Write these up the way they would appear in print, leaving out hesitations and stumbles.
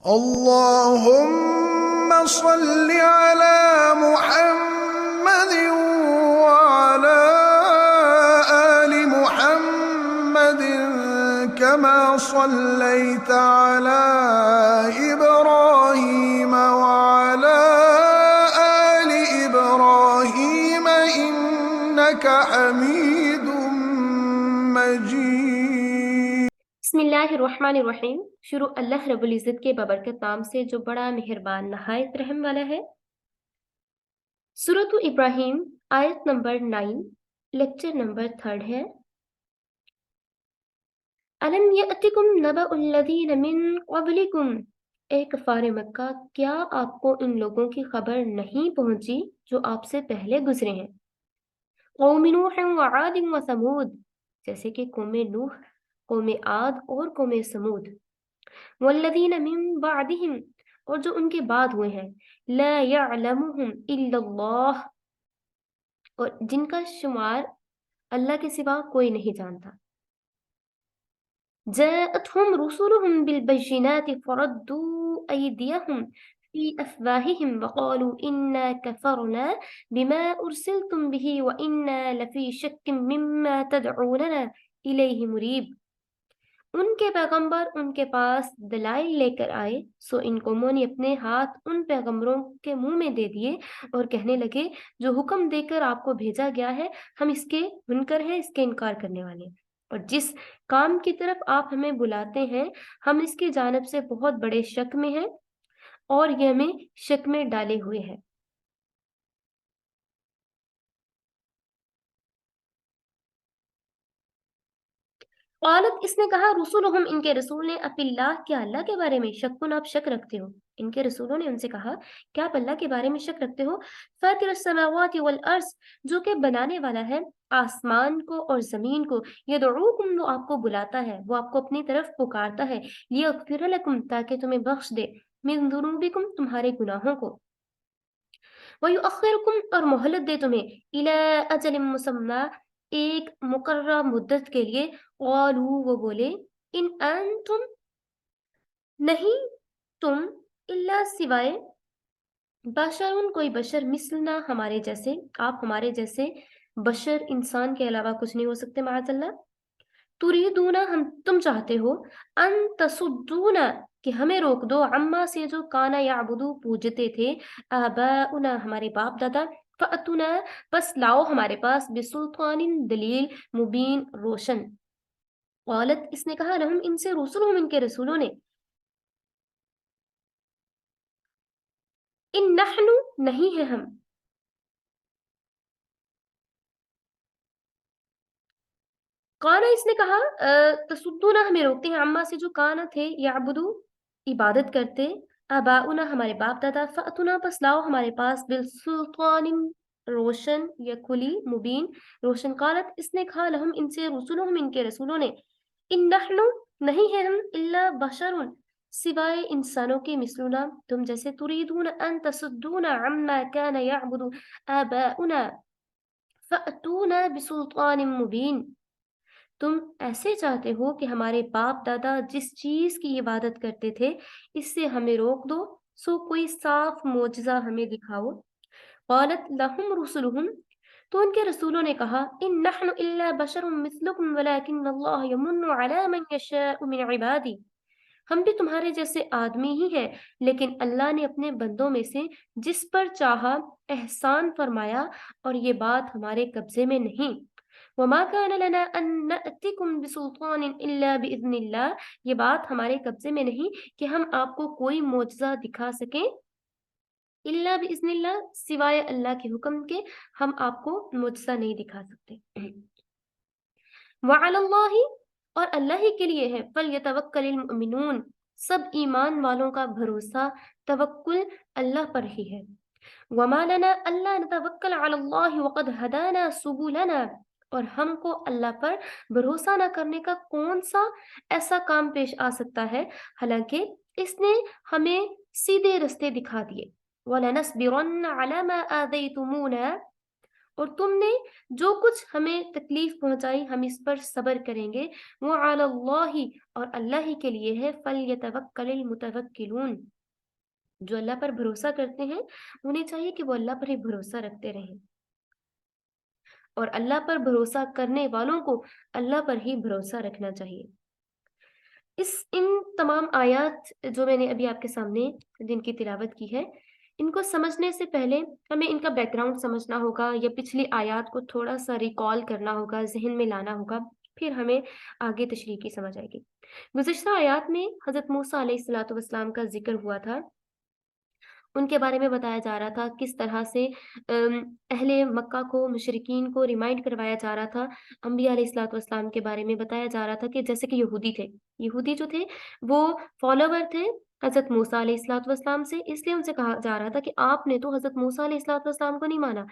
اللهم صل على محمد وعلى آل محمد كما صليت على إبراهيم وعلى آل إبراهيم إنك حميد مجيد۔ بسم اللہ الرحمن الرحیم۔ شروع اللہ رب العزت کے بابرکت نام سے جو بڑا مہربان نہایت رحم والا ہے۔ سورۃ ابراہیم آیت نمبر 9، لیکچر نمبر 3 ہے۔ الم یأتکم نبأ الذین من قبلکم، اے کفار مکہ، کیا آپ کو ان لوگوں کی خبر نہیں پہنچی جو آپ سے پہلے گزرے ہیں؟ قوم نوح وعاد وثمود، جیسے کہ قوم نوح، قوم عاد اور قوم سمود۔ والذین من بعدہم، اور جو ان کے بعد ہوئے ہیں، لا یعلمہم الا اللہ، اور جن کا شمار اللہ کے سوا کوئی نہیں جانتا۔ جاءتہم رسلہم بالبینات فردوا ایدیہم فی افواہہم وقالوا انا کفرنا بما ارسلتم بہ وانا لفی شک مما تدعوننا الیہ مریب۔ ان کے پیغمبر ان کے پاس دلائل لے کر آئے، سو ان قوموں نے اپنے ہاتھ ان پیغمبروں کے منہ میں دے دیے اور کہنے لگے جو حکم دے کر آپ کو بھیجا گیا ہے ہم اس کے منکر ہیں، اس کے انکار کرنے والے ہیں، اور جس کام کی طرف آپ ہمیں بلاتے ہیں ہم اس کی جانب سے بہت بڑے شک میں ہیں اور یہ ہمیں شک میں ڈالے ہوئے ہیں۔ قالت، اس نے کہا، رسولہم، ان کے رسول نے، اف اللہ، کیا اللہ کے بارے میں شکن، آپ شک رکھتے ہو؟ ان کے رسولوں نے ان سے کہا کیا آپ اللہ کے بارے میں شک رکھتے ہو؟ فاطر السماوات والارض، جو کہ بنانے والا ہے آسمان کو اور زمین کو، یدعوکم، وہ آپ کو بلاتا ہے، وہ آپ کو اپنی طرف پکارتا ہے، لیغفر لکم، تاکہ تمہیں بخش دے، من ذنوبکم، تمہارے گناہوں کو، وَيُؤَخِّرُكُمْ، اور مہلت دے تمہیں، إِلَىٰ أَجَلٍ مُّسَمًّى، ایک مقررہ مدت کے لیے، قالوا، وہ بولے، ان انتم، نہیں تم، الا سوائے، بشرun، کوئی بشر، مثلنا، ہمارے جیسے، آپ ہمارے جیسے بشر انسان کے علاوہ کچھ نہیں ہو سکتے، معاذ اللہ۔ تریدونا، تم چاہتے ہو، ان تصدونا، کہ ہمیں روک دو، عما، سے جو کانا یعبدو، پوجتے تھے، آباؤنا، ہمارے باپ دادا، فأتونا، بس لاؤ ہمارے پاس، بسلطان، دلیل، مبین، روشن۔ قالت، اس نے کہا، لہم، ان سے، رسولہم، ان کے رسولوں نے، ان نحن، نہیں ہے ہم، کانا، اس نے کہا، تصدونا، ہمیں روکتے ہیں، عما، سے جو کانا تھے، یعبدو، عبادت کرتے، آباؤنا، ہمارے باپ دادا، فأتونا، بس لاؤ ہمارے پاس، بالسلطان، روشن یا کھلی، مبین، روشن۔ قالت، اس نے کہا، لہم، ان سے، رسولہم، ان کے رسولوں نے، ان نحن، نہیں ہے ہم، الا بشر، سوائے انسانوں کے، مثلنا، تم جیسے، تریدون ان تصدونا عما كان يعبد آباؤنا فأتونا بسلطان مبین، تم ایسے چاہتے ہو کہ ہمارے باپ دادا جس چیز کی عبادت کرتے تھے اس سے ہمیں روک دو، سو کوئی صاف معجزہ ہمیں دکھاؤ۔ قالت لہم رسلہم، تو ان کے رسولوں نے کہا، ان نحن الا بشر مثلکم ولکن اللہ یمن علی من یشاء من عبادی، ہم بھی تمہارے جیسے آدمی ہی ہیں لیکن اللہ نے اپنے بندوں میں سے جس پر چاہا احسان فرمایا، اور یہ بات ہمارے قبضے میں نہیں۔ وما كان لنا ان نأتكم بسلطان الا باذن اللہ، یہ بات ہمارے قبضے میں نہیں کہ ہم آپ کو کوئی معجزہ دکھا سکیں، الا باذن اللہ، سوائے اللہ کے حکم کے ہم آپ کو معجزہ نہیں دکھا سکتے۔ وعلی اللہ، اور اللہ ہی کے لیے ہے، فلیتوکل المؤمنون، سب ایمان والوں کا بھروسہ، توکل اللہ پر ہی ہے۔ وما لنا الا نتوکل علی اللہ وقد ہدانا سبلنا، اور ہم کو اللہ پر بھروسہ نہ کرنے کا کون سا ایسا کام پیش آ سکتا ہے، حالانکہ اس نے ہمیں سیدھے رستے دکھا دیے۔ وَلَنَصْبِرَنَّ عَلَى مَا آذَيْتُمُونَا، اور تم نے جو کچھ ہمیں تکلیف پہنچائی ہم اس پر صبر کریں گے. وعلی اللہ اور اللہ ہی کے لیے ہے فلیتوکل المتوکلون. جو اللہ پر بھروسہ کرتے ہیں انہیں چاہیے کہ وہ اللہ پر ہی بھروسہ رکھتے رہیں اور اللہ پر بھروسہ کرنے والوں کو اللہ پر ہی بھروسہ رکھنا چاہیے. ان تمام آیات جو میں نے ابھی آپ کے سامنے جن کی تلاوت کی ہے ان کو سمجھنے سے پہلے ہمیں ان کا بیک گراؤنڈ سمجھنا ہوگا یا پچھلی آیات کو تھوڑا سا ریکال کرنا ہوگا، ذہن میں لانا ہوگا، پھر ہمیں آگے تشریح کی سمجھ آئے گی. گزشتہ آیات میں حضرت موسیٰ علیہ الصلوۃ والسلام کا ذکر ہوا تھا. ان کے بارے میں بتایا جا رہا تھا کس طرح سے اہل مکہ کو مشرکین کو ریمائنڈ کروایا جا رہا تھا. انبیاء علیہ الصلوۃ والسلام کے بارے میں بتایا جا رہا تھا کہ جیسے کہ یہودی جو تھے وہ فالوور تھے حضرت موسیٰ علیہ الصلوۃ والسلام سے، اس لیے ان سے کہا جا رہا تھا کہ آپ نے تو حضرت موسیٰ علیہ الصلوۃ والسلام کو نہیں مانا.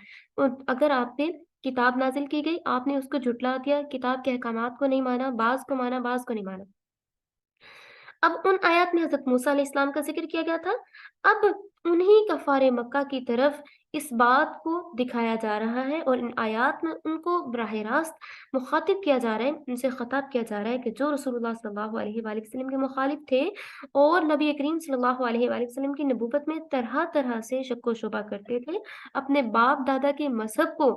اگر آپ پہ کتاب نازل کی گئی آپ نے اس کو جھٹلا دیا، کتاب کے احکامات کو نہیں مانا، بعض کو مانا بعض کو نہیں مانا. اب ان آیات میں حضرت موسیٰ علیہ السلام کا ذکر کیا گیا تھا. اب انہی کفار مکہ کی طرف اس بات کو دکھایا جا رہا ہے اور ان آیات میں ان کو براہ راست مخاطب کیا جا رہا ہے، ان سے خطاب کیا جا رہا ہے کہ جو رسول اللہ صلی اللہ علیہ وآلہ وسلم کے مخالف تھے اور نبی کریم صلی اللہ علیہ وآلہ وسلم کی نبوت میں طرح طرح سے شک و شبہ کرتے تھے، اپنے باپ دادا کے مذہب کو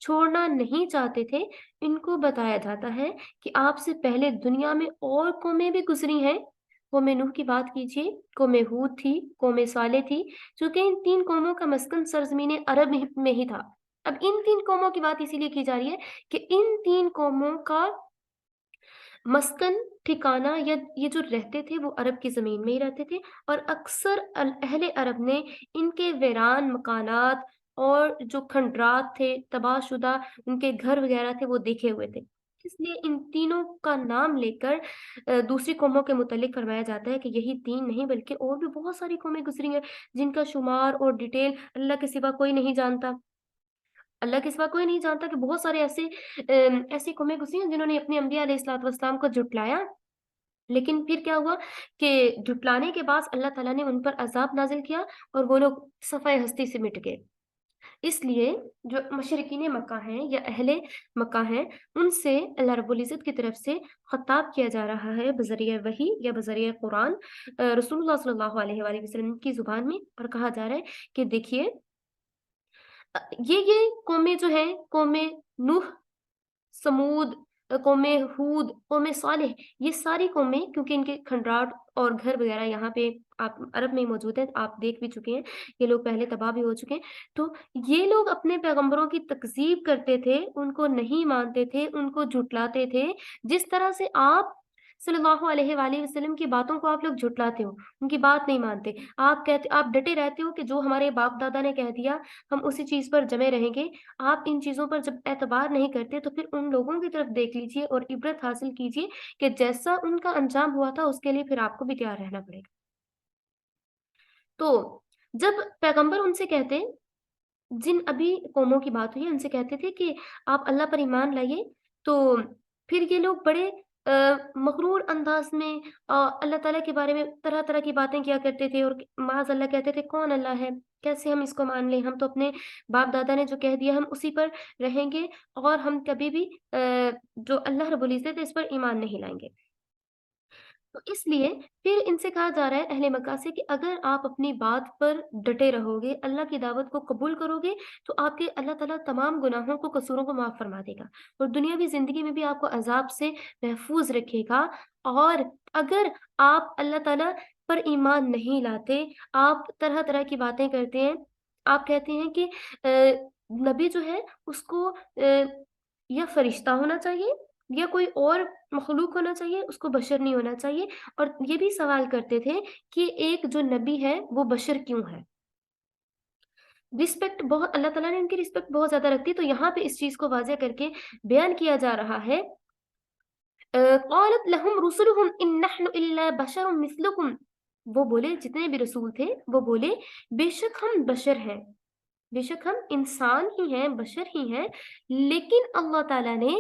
چھوڑنا نہیں چاہتے تھے، ان کو بتایا جاتا ہے کہ آپ سے پہلے دنیا میں اور قومیں بھی گزری ہیں. قوم نوح کی بات کیجیے، قوم ہود تھی، قوم صالح تھی، چونکہ ان 3 قوموں کا مسکن سرزمین عرب میں ہی تھا. اب ان 3 قوموں کی بات اسی لیے کی جا رہی ہے کہ ان 3 قوموں کا مسکن ٹھکانہ یا یہ جو رہتے تھے وہ عرب کی زمین میں ہی رہتے تھے اور اکثر اہل عرب نے ان کے ویران مکانات اور جو کھنڈرات تھے تباہ شدہ ان کے گھر وغیرہ تھے وہ دیکھے ہوئے تھے. اس لیے ان تینوں کا نام لے کر دوسری قوموں کے متعلق فرمایا جاتا ہے کہ یہی 3 نہیں بلکہ اور بھی بہت ساری قومیں گزری ہیں جن کا شمار اور ڈیٹیل اللہ کے سوا کوئی نہیں جانتا. اللہ کے سوا کوئی نہیں جانتا کہ بہت سارے ایسی قومیں گزری ہیں جنہوں نے اپنے انبیاء علیہ الصلوۃ والسلام کو جھٹلایا، لیکن پھر کیا ہوا کہ جھٹلانے کے بعد اللہ تعالیٰ نے ان پر عذاب نازل کیا اور وہ لوگ صفحہ ہستی سے مٹ گئے. اس لیے جو مشرکین مکہ ہیں یا اہل مکہ ہیں ان سے اللہ رب العزت کی طرف سے خطاب کیا جا رہا ہے بذریعہ وحی یا بذریعہ قرآن رسول اللہ صلی اللہ علیہ وآلہ وسلم کی زبان میں، اور کہا جا رہا ہے کہ دیکھیے یہ قومیں جو ہیں قوم نوح، سمود، قوم ہود، قوم صالح، یہ ساری قومیں کیونکہ ان کے کھنڈرات اور گھر وغیرہ یہاں پہ آپ عرب میں موجود ہیں، آپ دیکھ بھی چکے ہیں، یہ لوگ پہلے تباہ بھی ہو چکے ہیں. تو یہ لوگ اپنے پیغمبروں کی تکذیب کرتے تھے، ان کو نہیں مانتے تھے، ان کو جھٹلاتے تھے، جس طرح سے آپ صلی اللہ علیہ وآلہ وسلم کی باتوں کو آپ لوگ جھٹلاتے ہو، ان کی بات نہیں مانتے. آپ ڈٹے رہتے ہو کہ جو ہمارے باپ دادا نے کہہ دیا ہم اسی چیز پر جمے رہیں گے. آپ ان چیزوں پر جب اعتبار نہیں کرتے تو پھر ان لوگوں کی طرف دیکھ لیجئے اور عبرت حاصل کیجئے کہ جیسا ان کا انجام ہوا تھا اس کے لیے پھر آپ کو بھی تیار رہنا پڑے گا. تو جب پیغمبر ان سے کہتے، جن ابھی قوموں کی بات ہوئی ان سے کہتے تھے کہ آپ اللہ پر ایمان لائیے، تو پھر یہ لوگ بڑے مغرور انداز میں اللہ تعالیٰ کے بارے میں طرح طرح کی باتیں کیا کرتے تھے اور معاذ اللہ کہتے تھے کون اللہ ہے، کیسے ہم اس کو مان لیں، ہم تو اپنے باپ دادا نے جو کہہ دیا ہم اسی پر رہیں گے اور ہم کبھی بھی جو اللہ رب العزت ہے اس پر ایمان نہیں لائیں گے. تو اس لیے پھر ان سے کہا جا رہا ہے اہل مکہ سے کہ اگر آپ اپنی بات پر ڈٹے رہو گے، اللہ کی دعوت کو قبول کرو گے تو آپ کے اللہ تعالیٰ تمام گناہوں کو قصوروں کو معاف فرما دے گا اور دنیاوی زندگی میں بھی آپ کو عذاب سے محفوظ رکھے گا. اور اگر آپ اللہ تعالیٰ پر ایمان نہیں لاتے، آپ طرح طرح کی باتیں کرتے ہیں، آپ کہتے ہیں کہ نبی جو ہے اس کو یا فرشتہ ہونا چاہیے یا کوئی اور مخلوق ہونا چاہیے، اس کو بشر نہیں ہونا چاہیے. اور یہ بھی سوال کرتے تھے کہ ایک جو نبی ہے وہ بشر کیوں ہے. رسپیکٹ بہت اللہ تعالیٰ نے ان کی رسپیکٹ بہت زیادہ رکھتی، تو یہاں پہ اس چیز کو واضح کر کے بیان کیا جا رہا ہے قالت لهم رسلهم ان نحن الا بشر مثلكم. وہ بولے جتنے بھی رسول تھے وہ بولے بے شک ہم بشر ہیں، بے شک ہم انسان ہی ہیں، بشر ہی ہیں، لیکن اللہ تعالیٰ نے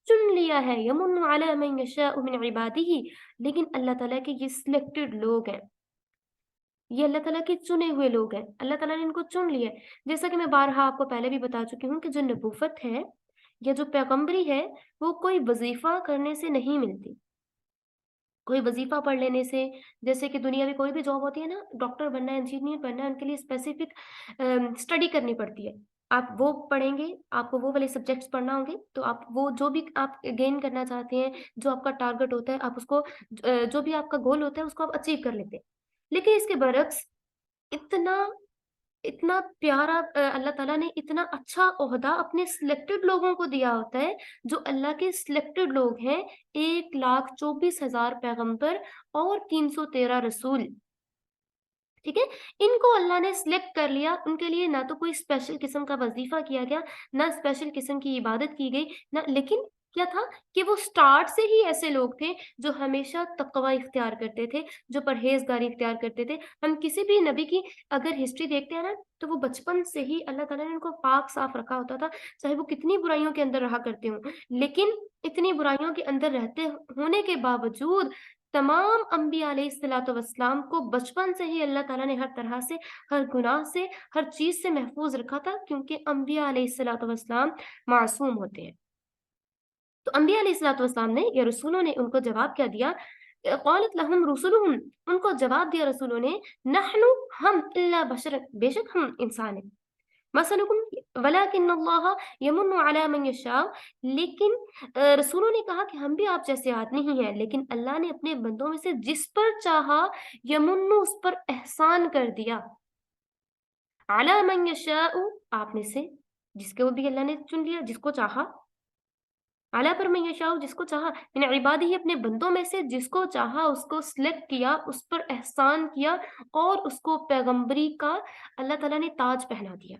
چن لیا ہے یمن علی من یشاء من عبادہ، لیکن اللہ تعالیٰ کے یہ سلیکٹڈ لوگ ہیں. ये अल्लाह ताला के चुने हुए लोग हैं, अल्लाह ताला ने इनको चुन लिया है। जैसा कि मैं बारहा आपको पहले भी बता चुकी हूँ कि जो नबूवत है या जो पैगम्बरी है, वो कोई वज़ीफ़ा करने से नहीं मिलती। कोई वज़ीफ़ा पढ़ लेने से, जैसे कि दुनिया में कोई भी जॉब होती है ना, डॉक्टर बनना है, इंजीनियर बनना है, उनके लिए स्पेसिफ़िक स्टडी करनी पड़ती है। आप वो पढ़ेंगे, आपको वो वाले सब्जेक्ट्स पढ़ना होंगे, तो आप वो जो भी आप गेन करना चाहते हैं, जो आपका टारगेट होता है, आप उसको जो भी आपका गोल होता है, उसको आप अचीव कर लेते हैं। लेकिन इसके बरक्स इतना इतना प्यारा अल्लाह ताला ने इतना अच्छा ओहदा अपने सिलेक्टेड लोगों को दिया होता है, जो अल्लाह के सिलेक्टेड लोग हैं, 1,24,000 पैगंबर और 313 रसूल, ठीक है? इनको अल्लाह ने सिलेक्ट कर लिया, उनके लिए ना तो कोई स्पेशल किस्म का वज़ीफ़ा किया गया, ना स्पेशल किस्म की इबादत की गई, ना लेकिन क्या था कि वो स्टार्ट से ही ऐसे लोग थे, जो हमेशा तक़वा इख्तियार करते थे, जो परहेज़गारी इख्तियार करते थे। हम किसी भी नबी की अगर हिस्ट्री देखते हैं ना, तो वो बचपन से ही अल्लाह ताला ने उनको पाक-साफ़ रखा होता था, चाहे वो कितनी बुराइयों के अंदर रहा करते हों। लेकिन इतनी बुराइयों के अंदर रहते होने के बावजूद तमाम अंबिया अलैहिस्सलातु वस्सलाम को बचपन से ही अल्लाह ताला ने हर तरह से, हर गुनाह से, हर चीज़ से महफ़ूज़ रखा था क्योंकि अंबिया अलैहिस्सलातु वस्सलाम मासूम होते हैं। तो अंबिया अलैहिस्सलातु वस्सलाम ने या रसूलों ने उनको जवाब क्या दिया? क़ालत लहुम रुसुलुहुम, उनको जवाब दिया रसूलों ने, नहनु, हम, इल्ला बशर, बेशक हम इंसान हैं। मसलुकुम वलाकिन्नल्लाह यमुन्नु अला मन यशा, लेकिन रसूलों ने कहा कि हम भी आप जैसे आदमी ही हैं, लेकिन अल्लाह ने अपने बंदों में से जिस पर चाहा यमुन्नु, उस पर एहसान कर दिया। अला मन यशाउ, आप में से जिसको भी अल्लाह ने चुन लिया, जिसको चाहा। अला पर मन यशाउ, जिसको चाहा, मिन इबादिही, अपने बंदों में से जिसको चाहा उसको सिलेक्ट किया, उस पर एहसान किया और उसको पैगंबरी का अल्लाह ताला ने ताज पहना दिया।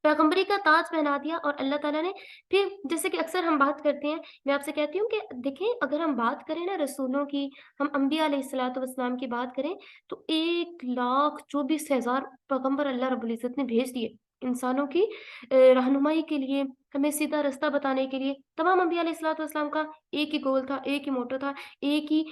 पैगम्बरी का ताज पहना दिया और अल्लाह ताला ने फिर जैसे कि अक्सर हम बात करते हैं, मैं आपसे कहती हूँ कि देखें अगर हम बात करें ना रसूलों की, हम अंबिया अलैहिस्सलातु वस्सलाम की बात करें, तो 1,24,000 पैगम्बर अल्लाह रब्बुल इज़्ज़त ने भेज दिए, इंसानों की रहनुमाई के लिए, हमें सीधा रास्ता बताने के लिए। तमाम अंबिया अलैहिस्सलातु वस्सलाम का एक ही गोल था, एक ही मोटो था, एक ही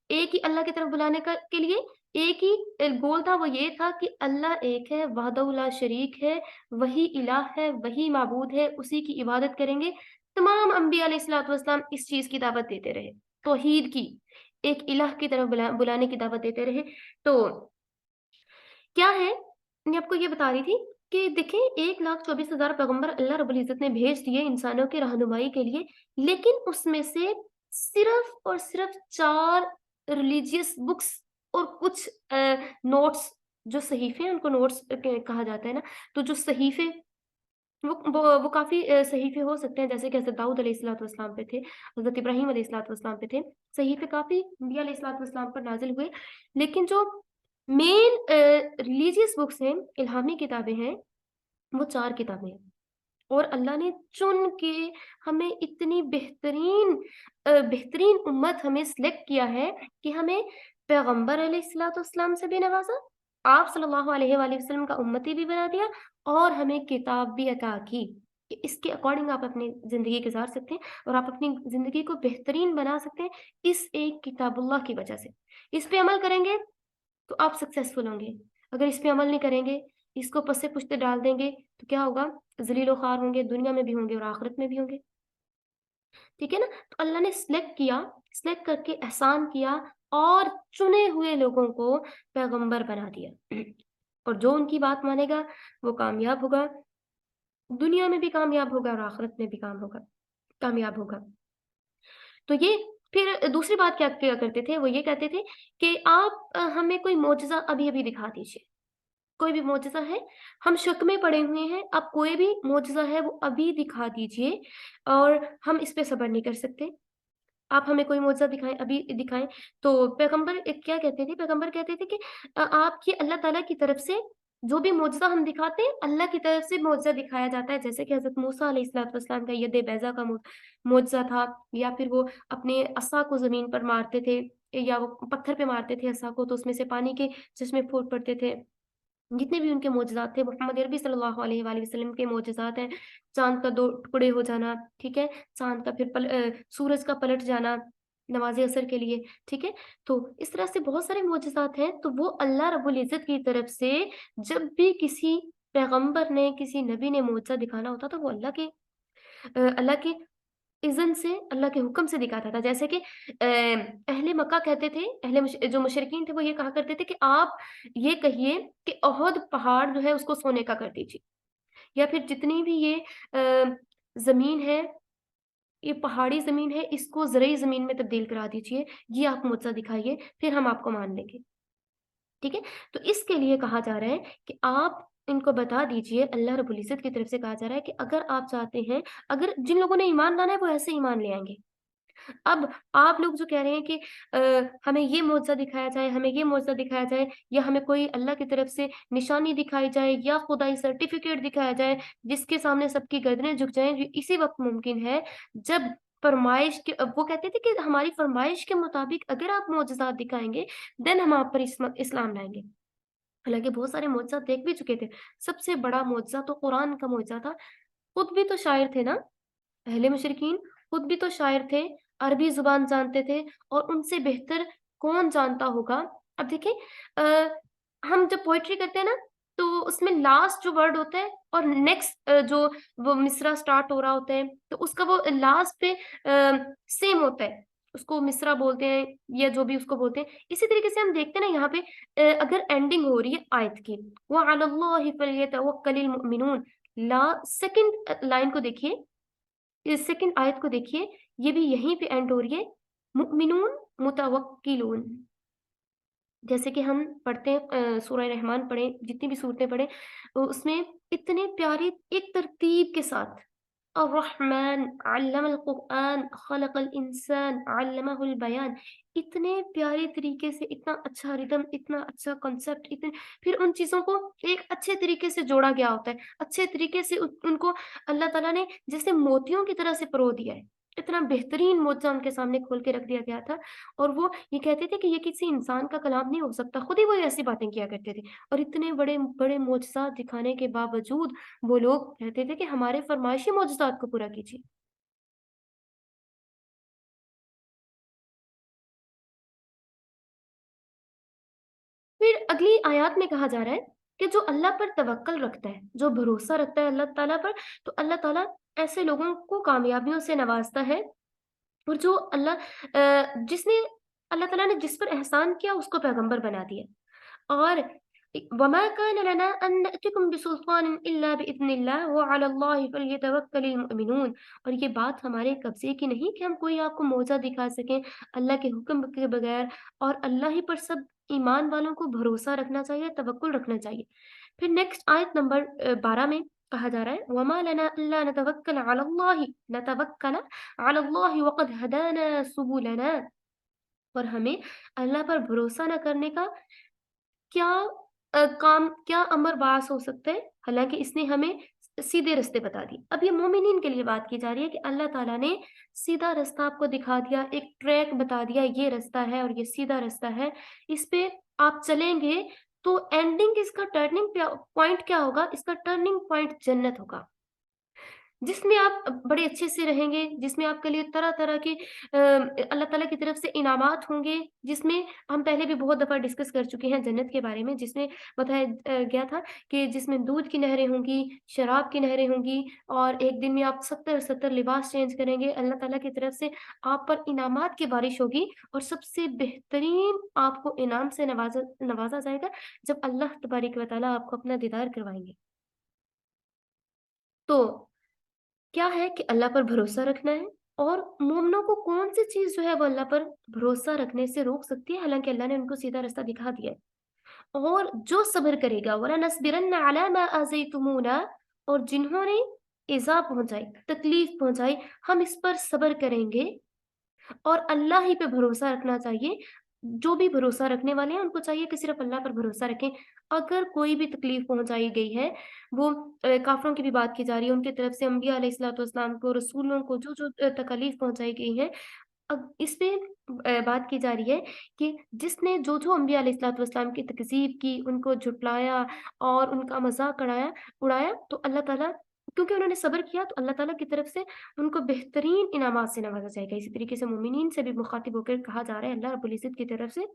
एक ही अल्लाह की तरफ बुलाने का के लिए एक ही गोल था, वो ये था कि अल्लाह एक है, वहदहू ला शरीक है, वही इलाह है, वही माबूद है, उसी की इबादत करेंगे। तमाम अंबिया अलैहिस्सलातु वस्सलाम इस चीज़ की दावत देते रहे, तौहीद की, एक इलाह की तरफ बुलाने की दावत देते रहे। तो क्या है, मैं आपको ये बता रही थी कि देखें 1,24,000 पैगम्बर अल्लाह रब्बुल इज़्ज़त ने भेज दिए इंसानों की रहनुमाई के लिए, लेकिन उसमें से सिर्फ़ और सिर्फ़ 4 रिलीजियस बुक्स और कुछ नोट्स, जो सहीफ़े हैं उनको नोट्स कहा जाता है ना, तो जो सहीफ़े वो काफ़ी सहीफ़े हो सकते हैं, जैसे कि हज़रत दाऊद अलैहिस्सलातु वस्सलाम पे थे, हज़रत इब्राहीम अलैहिस्सलातु वस्सलाम पे थे। सहीफ़े काफ़ी अंबिया अलैहिस्सलातु वस्सलाम पर नाज़िल हुए, लेकिन जो मेन रिलीजियस बुक्स हैं, इल्हामी किताबें हैं, वो 4 किताबें हैं। और अल्लाह ने चुन के हमें इतनी बेहतरीन उम्मत हमें सिलेक्ट किया है कि हमें पैगम्बर अलैहिस्सलातु वस्सलाम से भी नवाज़ा, आप सल्लल्लाहु अलैहि वसल्लम का उम्मती भी बना दिया और हमें किताब भी अता की कि इसके अकॉर्डिंग आप अपनी ज़िंदगी गुज़ार सकते हैं और आप अपनी ज़िंदगी को बेहतरीन बना सकते हैं इस एक किताबुल्लाह की वजह से। इस पे अमल करेंगे तो आप सक्सेसफुल होंगे। अगर इस पे अमल नहीं करेंगे, इसको पस्से-पुश्ते डाल देंगे, तो क्या होगा? ज़लील व ख़ार होंगे, दुनिया में भी होंगे और आखिरत में भी होंगे। ठीक है ना? तो अल्लाह ने सिलेक्ट करके एहसान किया और चुने हुए लोगों को पैगंबर बना दिया। और जो उनकी बात मानेगा, वो कामयाब होगा, दुनिया में भी कामयाब होगा और आखिरत में भी कामयाब होगा। तो ये फिर दूसरी बात क्या किया करते थे, वो ये कहते थे कि आप हमें कोई मोज़िज़ा अभी-अभी दिखा दीजिए। कोई भी मोज़िज़ा है, हम शक में पड़े हुए हैं, आप कोई भी मोज़िज़ा है वो अभी दिखा दीजिए और हम इस पे सब्र नहीं कर सकते। आप हमें कोई मोज़िज़ा दिखाएँ, अभी दिखाएँ। तो पैगंबर क्या कहते थे? पैगंबर कहते थे कि आपकी अल्लाह ताला की तरफ से जो भी मोज़िज़ा हम दिखाते हैं, अल्लाह की तरफ से मोज़िज़ा दिखाया जाता है। जैसे कि हज़रत मूसा अलैहिस्सलातु वस्सलाम का यद बैज़ा का मोज़िज़ा था, या फिर वो अपने असा को ज़मीन पर मारते थे या वो पत्थर पे मारते थे असा को, तो उसमें से पानी के चश्मे फूट पड़ते थे। जितने भी उनके मोजज़ात थे, मोहम्मद अरबी सल्लल्लाहु अलैहि वसल्लम के मोजज़ात हैं, चाँद का 2 टुकड़े हो जाना, ठीक है? चाँद का फिर सूरज का पलट जाना, नमाज़ असर के लिए, ठीक है? तो इस तरह से बहुत सारे मोजज़ात हैं, तो वो अल्लाह रब्बुल इज़्ज़त की तरफ से जब भी किसी पैगंबर ने, किसी नबी ने मोजज़ा दिखाना होता था, वो अल्लाह के इज़्न से, अल्लाह के हुक्म से दिखाता था। जैसे कि अहले मक्का कहते थे, अहले जो मुशरिकीन थे, वो ये कहा करते थे कि आप ये कहिए कि अहद पहाड़ जो है, उसको सोने का कर दीजिए, या फिर जितनी भी ये ज़मीन है, ये पहाड़ी ज़मीन है, इसको ज़रई ज़मीन में तब्दील करा दीजिए, ये आप मुझसे दिखाइए, फिर हम आपको मान लेंगे, ठीक है? तो इसके लिए कहा जा रहा है कि आप इनको बता दीजिए, अल्लाह रब्बुल इज़्ज़त की तरफ से कहा जा रहा है कि अगर आप चाहते हैं, अगर जिन लोगों ने ईमान लाना है, वो ऐसे ईमान ले आएँगे। अब आप लोग जो कह रहे हैं कि हमें ये मुअज़्ज़ा दिखाया जाए, हमें ये मुअज़्ज़ा दिखाया जाए, या हमें कोई अल्लाह की तरफ से निशानी दिखाई जाए, या खुदाई सर्टिफ़िकेट दिखाया जाए, जिसके सामने सबकी गर्दनें झुक जाएँ, ये इसी वक़्त मुमकिन है जब वो कहते थे कि हमारी फ़रमाइश के मुताबिक अगर आप मुअज़्ज़िज़ात दिखाएँगे, देन हम आप पर इस्लाम लाएँगे। हालाँकि बहुत सारे मुअज़्ज़िज़ात देख भी चुके थे। सबसे बड़ा मुअज़्ज़ा तो कुरान का मुअज़्ज़ा था। खुद भी तो शायर थे ना? पहले मुशरिकीन खुद भी तो शायर थे, अरबी ज़ुबान जानते थे, और उनसे बेहतर कौन जानता होगा? अब देखिए, हम जब पोएट्री करते हैं ना, तो उसमें लास्ट जो वर्ड होता है और नेक्स्ट जो वो मिसरा स्टार्ट हो रहा होता है, तो उसका वो लास्ट पे सेम होता है। उसको मिसरा बोलते हैं, या जो भी उसको बोलते हैं। इसी तरीके से हम देखते हैं ना, यहाँ पे अगर एंडिंग हो रही है आयत की, "व अला अल्लाहि फलयतवक्कलिल मुअमिनून", सेकंड लाइन को देखिए, इस सेकंड आयत को देखिए, ये भी यहीं पे एंड हो रही है, मुमिनून मुतवक्किलून। जैसे कि हम पढ़ते हैं, सूरह रहमान पढ़ें, जितनी भी सूरतें पढ़ें, उसमें इतने प्यारी एक तरतीब के साथ, अर्रहमान अल्लमल कुरआन खलकल इंसान अल्लमहुल बयान, इतने प्यारे तरीके से, इतना अच्छा रिदम, इतना अच्छा कॉन्सेप्ट, इतने फिर उन चीज़ों को एक अच्छे तरीके से जोड़ा गया होता है। अच्छे तरीके से उनको अल्लाह ताला ने जैसे मोतियों की तरह से परो दिया है। इतना बेहतरीन मोज़ा उनके सामने खोल के रख दिया गया था, और वो ये कहते थे कि ये किसी इंसान का कलाम नहीं हो सकता, खुद ही वो ऐसी बातें किया करते थे। और इतने बड़े-बड़े मोज़ज़ात दिखाने के बावजूद वो लोग कहते थे कि हमारे फ़रमाइशी मोज़ज़ात को पूरा कीजिए। फिर अगली आयत में कहा जा रहा है कि जो अल्लाह पर तवक्कल रखता है, जो भरोसा रखता है अल्लाह ताला पर, तो अल्लाह ताला ऐसे लोगों को कामयाबियों से नवाज़ता है। और जो जिसने अल्लाह ताला ने जिस पर एहसान किया, उसको पैगंबर बना दिया। और वमा कान लना अन नअतिकुम बिसुल्तानिन इल्ला बिइज़निल्लाह व अला अल्लाहि फलयतवक्कलिल मुअमिनून। और ये बात हमारे कब्ज़े की नहीं कि हम कोई आपको मौज़ा दिखा सकें अल्लाह के हुक्म के बगैर, और अल्लाह ही पर सब ईमान वालों को भरोसा रखना चाहिए, तवक्कुल रखना चाहिए। फिर नेक्स्ट आयत नंबर 12 में कहा जा रहा है, वमा लना अल्ला नतवक्कल अला अल्लाहि वक़द हदाना सुबुलना। और हमें अल्लाह पर भरोसा न करने का क्या क्या अमर बास हो सकता है? हालाँकि इसने हमें सीधे रास्ते बता दिए। अब ये मोमिनीन के लिए बात की जा रही है कि अल्लाह ताला ने सीधा रास्ता आपको दिखा दिया, एक ट्रैक बता दिया, ये रास्ता है और ये सीधा रास्ता है। इस पे आप चलेंगे, तो एंडिंग इसका टर्निंग पॉइंट क्या होगा? इसका टर्निंग पॉइंट जन्नत होगा। जिसमें आप बड़े अच्छे से रहेंगे, जिसमें आपके लिए तरह-तरह के अल्लाह ताला की तरफ से इनामात होंगे, जिसमें हम पहले भी बहुत दफ़ा डिस्कस कर चुके हैं जन्नत के बारे में, जिसमें बताया गया था कि जिसमें दूध की नहरें होंगी, शराब की नहरें होंगी, और एक दिन में आप 70-70 लिबास चेंज करेंगे। अल्लाह ताला की तरफ से आप पर इनामात की बारिश होगी, और सबसे बेहतरीन आपको इनाम से नवाज़ा जाएगा, जब अल्लाह तबारक व तआला आपको अपना दीदार करवाएँगे। तो क्या है कि अल्लाह पर भरोसा रखना है, और मोमिनों को कौन-सी चीज़ जो है वो अल्लाह पर भरोसा रखने से रोक सकती है, हालाँकि अल्लाह ने उनको सीधा रास्ता दिखा दिया है। और जो सब्र करेगा, वलनस्बिरन्ना अला मा आज़यतुमूना, और जिन्होंने ईज़ा पहुँचाई, तकलीफ़ पहुँचाई, हम इस पर सब्र करेंगे, और अल्लाह ही पे भरोसा रखना चाहिए। जो भी भरोसा रखने वाले हैं, उनको चाहिए कि सिर्फ़ अल्लाह पर भरोसा रखें। अगर कोई भी तकलीफ़ पहुँचाई गई है, वो काफ़िरों की भी बात की जा रही है, उनकी तरफ से अंबिया अलैहिस्सलातु वस्सलाम को, रसूलों को जो-जो तकालीफ़ पहुँचाई गई हैं, अब इस पे बात की जा रही है कि जिसने जो-जो अंबिया अलैहिस्सलातु वस्सलाम की तकज़ीब की, उनको झुटलाया और उनका मज़ाक उड़ाया, तो अल्लाह ताला क्योंकि उन्होंने सब्र किया तो अल्लाह ताला की तरफ से उनको बेहतरीन इनामात से नवाज़ा जाएगा। इसी तरीके से मोमिनीन से भी मुखातिब होकर कहा जा रहा है अल्लाह रब्बुल इज़्ज़त की तरफ से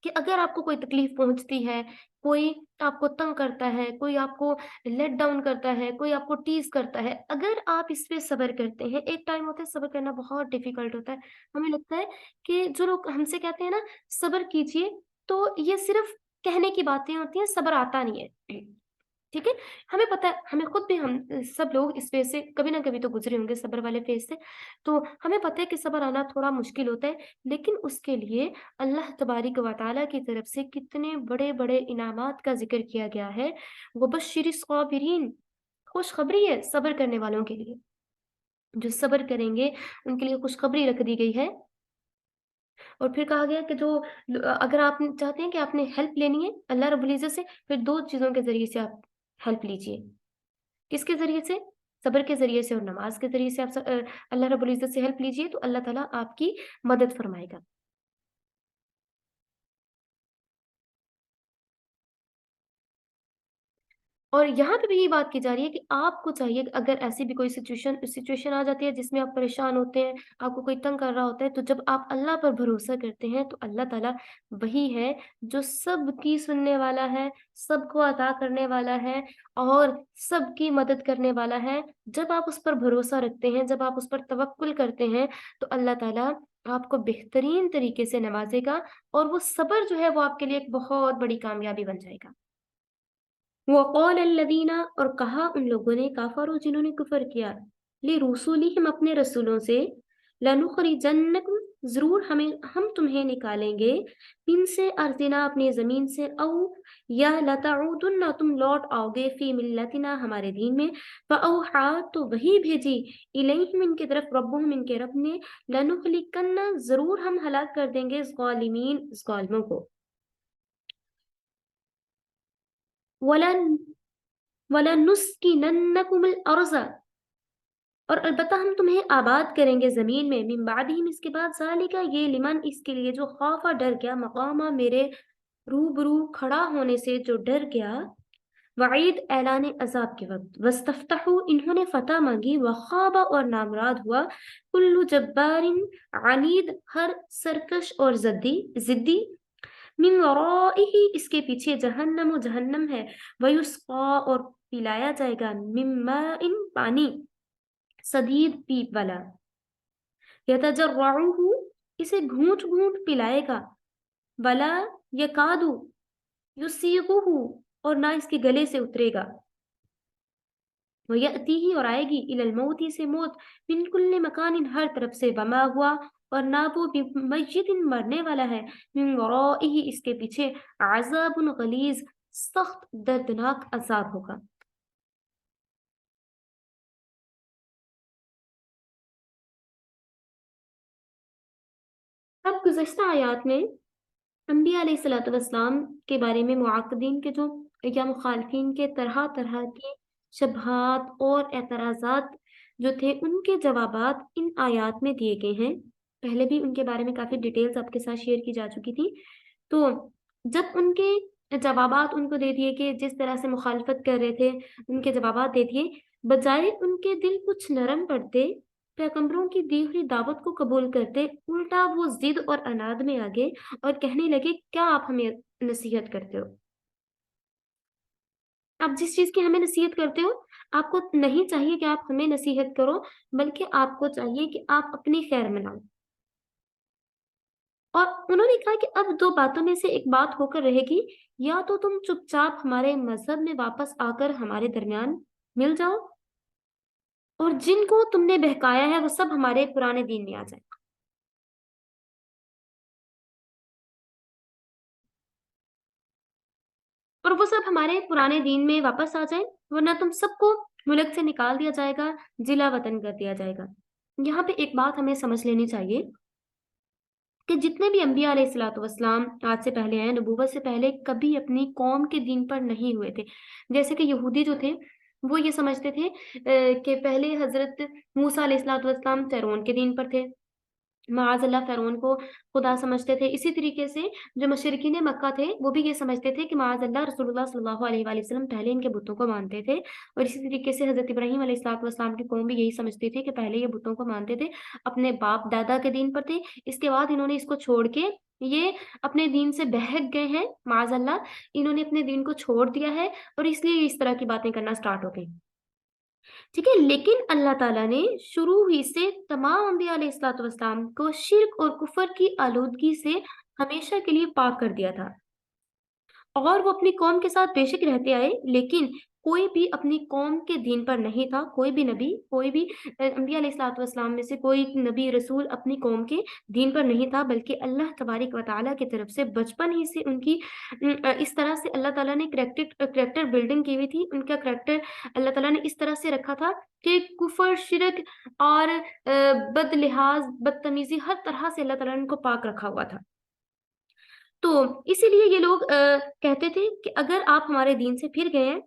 कि अगर आपको कोई तकलीफ़ पहुँचती है, कोई आपको तंग करता है, कोई आपको लेट डाउन करता है, कोई आपको टीज़ करता है, अगर आप इस पे सब्र करते हैं, एक टाइम होता है सब्र करना बहुत डिफ़िकल्ट होता है। हमें लगता है कि जो लोग हमसे कहते हैं ना सब्र कीजिए, तो ये सिर्फ़ कहने की बातें होती हैं, सब्र आता नहीं है। ठीक है? हमें पता है, हमें खुद भी हम सब लोग इस फ़ेज़ से कभी न कभी तो गुज़रे होंगे सब्र वाले फ़ेज़ से, तो हमें पता है कि सब्र आना थोड़ा मुश्किल होता है, लेकिन उसके लिए अल्लाह तबारिक व तआला की तरफ से कितने बड़े-बड़े इनामात का ज़िक्र किया गया है। वबश्शिरिस साबिरीन, खुशखबरी है सब्र करने वालों के लिए। जो सब्र करेंगे, उनके लिए खुशखबरी रख दी गई है और फिर कहा गया कि अगर आप चाहते हैं कि आपने हेल्प लेनी है अल्लाह रब्बुल इज़्ज़त से, फिर 2 चीज़ों के ज़रिए से आप हेल्प लीजिए। किसके ज़रिए से? सब्र के ज़रिए से और नमाज़ के ज़रिए से अल्लाह रब्बुल इज़्ज़त से हेल्प लीजिए तो अल्लाह ताला आपकी मदद फरमाएगा। और यहाँ पे भी यही बात की जा रही है कि आपको चाहिए कि अगर ऐसी भी कोई सिचुएशन आ जाती है जिसमें आप परेशान होते हैं, आपको कोई तंग कर रहा होता है, तो जब आप अल्लाह पर भरोसा करते हैं तो अल्लाह ताला वही है जो सबकी सुनने वाला है, सबको अता करने वाला है और सबकी मदद करने वाला है। जब आप उस पर भरोसा रखते हैं, जब आप उस पर तवक्कुल करते हैं, तो अल्लाह ताला आपको बेहतरीन तरीके से नवाज़ेगा और वो सब्र जो है वो आपके लिए एक बहुत बड़ी कामयाबी बन जाएगा। वक़ाल अल्लज़ीना और कहा उन लोगों ने काफ़रू जिन्होंने कुफ़र किया, लिरुसुलिहिम अपने रसूलों से, लनुख़रिजन्नकुम ज़रूर हम तुम्हें निकालेंगे, मिन से अर्ज़िना अपनी ज़मीन से औ या लतऊदुन्ना तुम लौट आओगे फ़ी मिल्लतिना हमारे दीन में, फ़अौहा तो वही भेजी इलैहिम इनकी तरफ रब्बुहुम इनके रब ने, लनुहलिकन्ना ज़रूर हम हलाक कर देंगे ज़ालिमीन ज़ालिमों को। वलन वलनुस्किनन्नकुमुल अर्ज़ और अलबत्ता हम तुम्हें आबाद करेंगे ज़मीन में मिन बादिहिम इसके बाद ज़ालिका ये लिमन इसके लिए जो ख़ाफ़ा डर गया मक़ामा मेरे रूबरू खड़ा होने से जो डर गया वईद ऐलान अज़ाब के वक़्त वस्तफ्तहू इन्होंने फ़तह माँगी वख़ाबा और नामुराद हुआ कुल्लु जब्बारिन अनीद हर सरकश और ज़िद्दी मिन वराइही इसके पीछे जहन्नम जहन्नम है वयुस्क़ा और पिलाया जाएगा मिन माइन पानी सदीद पीप वाला यतजर्रउहु इसे घूंट-घूंट पिलाएगा वला यकादु युसीगुहु और ना इसके गले से उतरेगा वयअतीही और आएगी इलल मौती से मौत मिन कुल्li मकानिन हर तरफ से वमा हुआ और ना वो बिमय्यितिन मरने वाला है मिन वराइही इसके पीछे अज़ाबुन गलीज़ सख्त दर्दनाक अज़ाब होगा। अब गुज़श्ता आयात में अंबिया अलैहिस्सलातु वस्सलाम के बारे में मुआक्किदीन के जो या मुखालिफिन के तरह-तरह के शबहात और एतराज़ात जो थे, उनके जवाबात इन आयात में दिए गए हैं। पहले भी उनके बारे में काफ़ी डिटेल्स आपके साथ शेयर की जा चुकी थी। तो जब उनके जवाबात उनको दे दिए कि जिस तरह से मुखालफत कर रहे थे, उनके जवाबात दे दिए, बजाए उनके दिल कुछ नरम पड़ते, पैगंबरों की दी हुई दावत को कबूल करते, उल्टा वो ज़िद और अनाद में आ गए और कहने लगे, "क्या आप हमें नसीहत करते हो? आप जिस चीज़ की हमें नसीहत करते हो, आपको नहीं चाहिए कि आप हमें नसीहत करो, बल्कि आपको चाहिए कि आप अपनी खैर मनाओ।" और उन्होंने कहा कि अब 2 बातों में से एक बात होकर रहेगी, या तो तुम चुपचाप हमारे मज़हब में वापस आकर हमारे दरमियान मिल जाओ और जिनको तुमने बहकाया है, वो सब हमारे पुराने दीन में आ जाएँ। और वो सब हमारे पुराने दीन में वापस आ जाएँ, वरना तुम सबको मुल्क से निकाल दिया जाएगा, जिला वतन कर दिया जाएगा। यहाँ पे एक बात हमें समझ लेनी चाहिए कि जितने भी अम्बिया अलैहिस्सलातु वस्सलाम आज से पहले आए, नबूवत से पहले कभी अपनी कौम के दीन पर नहीं हुए थे। जैसे कि यहूदी जो थे, वो ये समझते थे कि पहले हज़रत मूसा अलैहिस्सलातु वस्सलाम फ़िरौन के दीन पर थे। माअज़ अल्लाह फ़िरौन को खुदा समझते थे। इसी तरीके से जो मुशरिकीन मक्का थे, वो भी ये समझते थे कि माअज़ अल्लाह रसूलुल्लाह सल्लल्लाहु अलैहि वसल्लम पहले इनके बुतों को मानते थे। और इसी तरीके से हज़रत इब्राहीम अलैहिस्सलातु वस्सलाम की कौम भी यही समझती थी कि पहले ये बुतों को मानते थे, अपने बाप-दादा के दीन पर थे। इसके बाद इन्होंने इसको छोड़ के ये अपने दीन से बहक गए हैं, माअज़ अल्लाह, इन्होंने अपने दीन को छोड़ दिया है और इसलिए इस तरह की बातें करना स्टार्ट हो गई। ठीक है, लेकिन अल्लाह ताला ने शुरू ही से तमाम अंबिया अलैहिस्सलातु वस्सलाम को शिर्क और कुफ्र की आलूदगी से हमेशा के लिए पाक कर दिया था। और वो अपनी कौम के साथ बेशक रहते आए, लेकिन कोई भी अपनी कौम के दीन पर नहीं था, कोई भी नबी, कोई भी अंबिया अलैहिस्सलातु वस्सलाम में से कोई नबी, रसूल अपनी कौम के दीन पर नहीं था, बल्कि अल्लाह तबारिक व तआला की तरफ से बचपन ही से उनकी इस तरह से अल्लाह ताला ने करैक्टर बिल्डिंग की हुई थी। उनका करैक्टर अल्लाह ताला ने इस तरह से रखा था कि कुफ्र, शिर्क और बदलिहाज़, बदतमीज़ी हर तरह से अल्लाह ताला ने उनको पाक रखा हुआ था। तो इसीलिए ये लोग कहते थे कि अगर आप हमारे दीन से फिर गए हैं,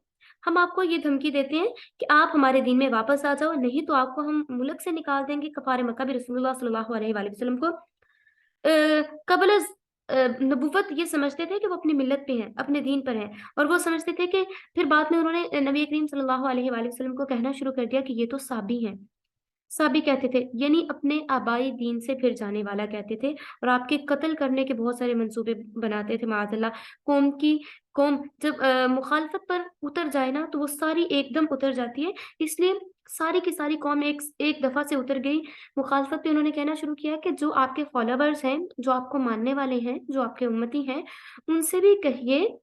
हम आपको ये धमकी देते हैं कि आप हमारे दीन में वापस आ जाओ, नहीं तो आपको हम मुल्क से निकाल देंगे। कफ़ार मक्का भी रसूलुल्लाह सल्लल्लाहु अलैहि वसल्लम को क़ब्ल नबुव्वत ये समझते थे कि वो अपनी मिल्लत पे हैं, अपने दीन पर हैं, और वो समझते थे कि फिर बाद में उन्होंने नबी करीम सल्लल्लाहु अलैहि वसल्लम को कहना शुरू कर दिया कि ये तो साबी हैं। साबी कहते थे, यानी अपने आबाई दीन से फिर जाने वाला कहते थे, और आपके कत्ल करने के बहुत सारे मंसूबे बनाते थे माअज़ल्लाह। कौम जब मुखालफत पर उतर जाए ना, तो वो सारी एकदम उतर जाती है। इसलिए सारी की सारी कौम एक एक दफ़ा से उतर गई। मुखालफत पे उन्होंने कहना शुरू किया कि जो आपके फॉलोवर्स हैं, जो आपको मानने वाले हैं, जो आपके उम्मती हैं, उनसे भी कहिए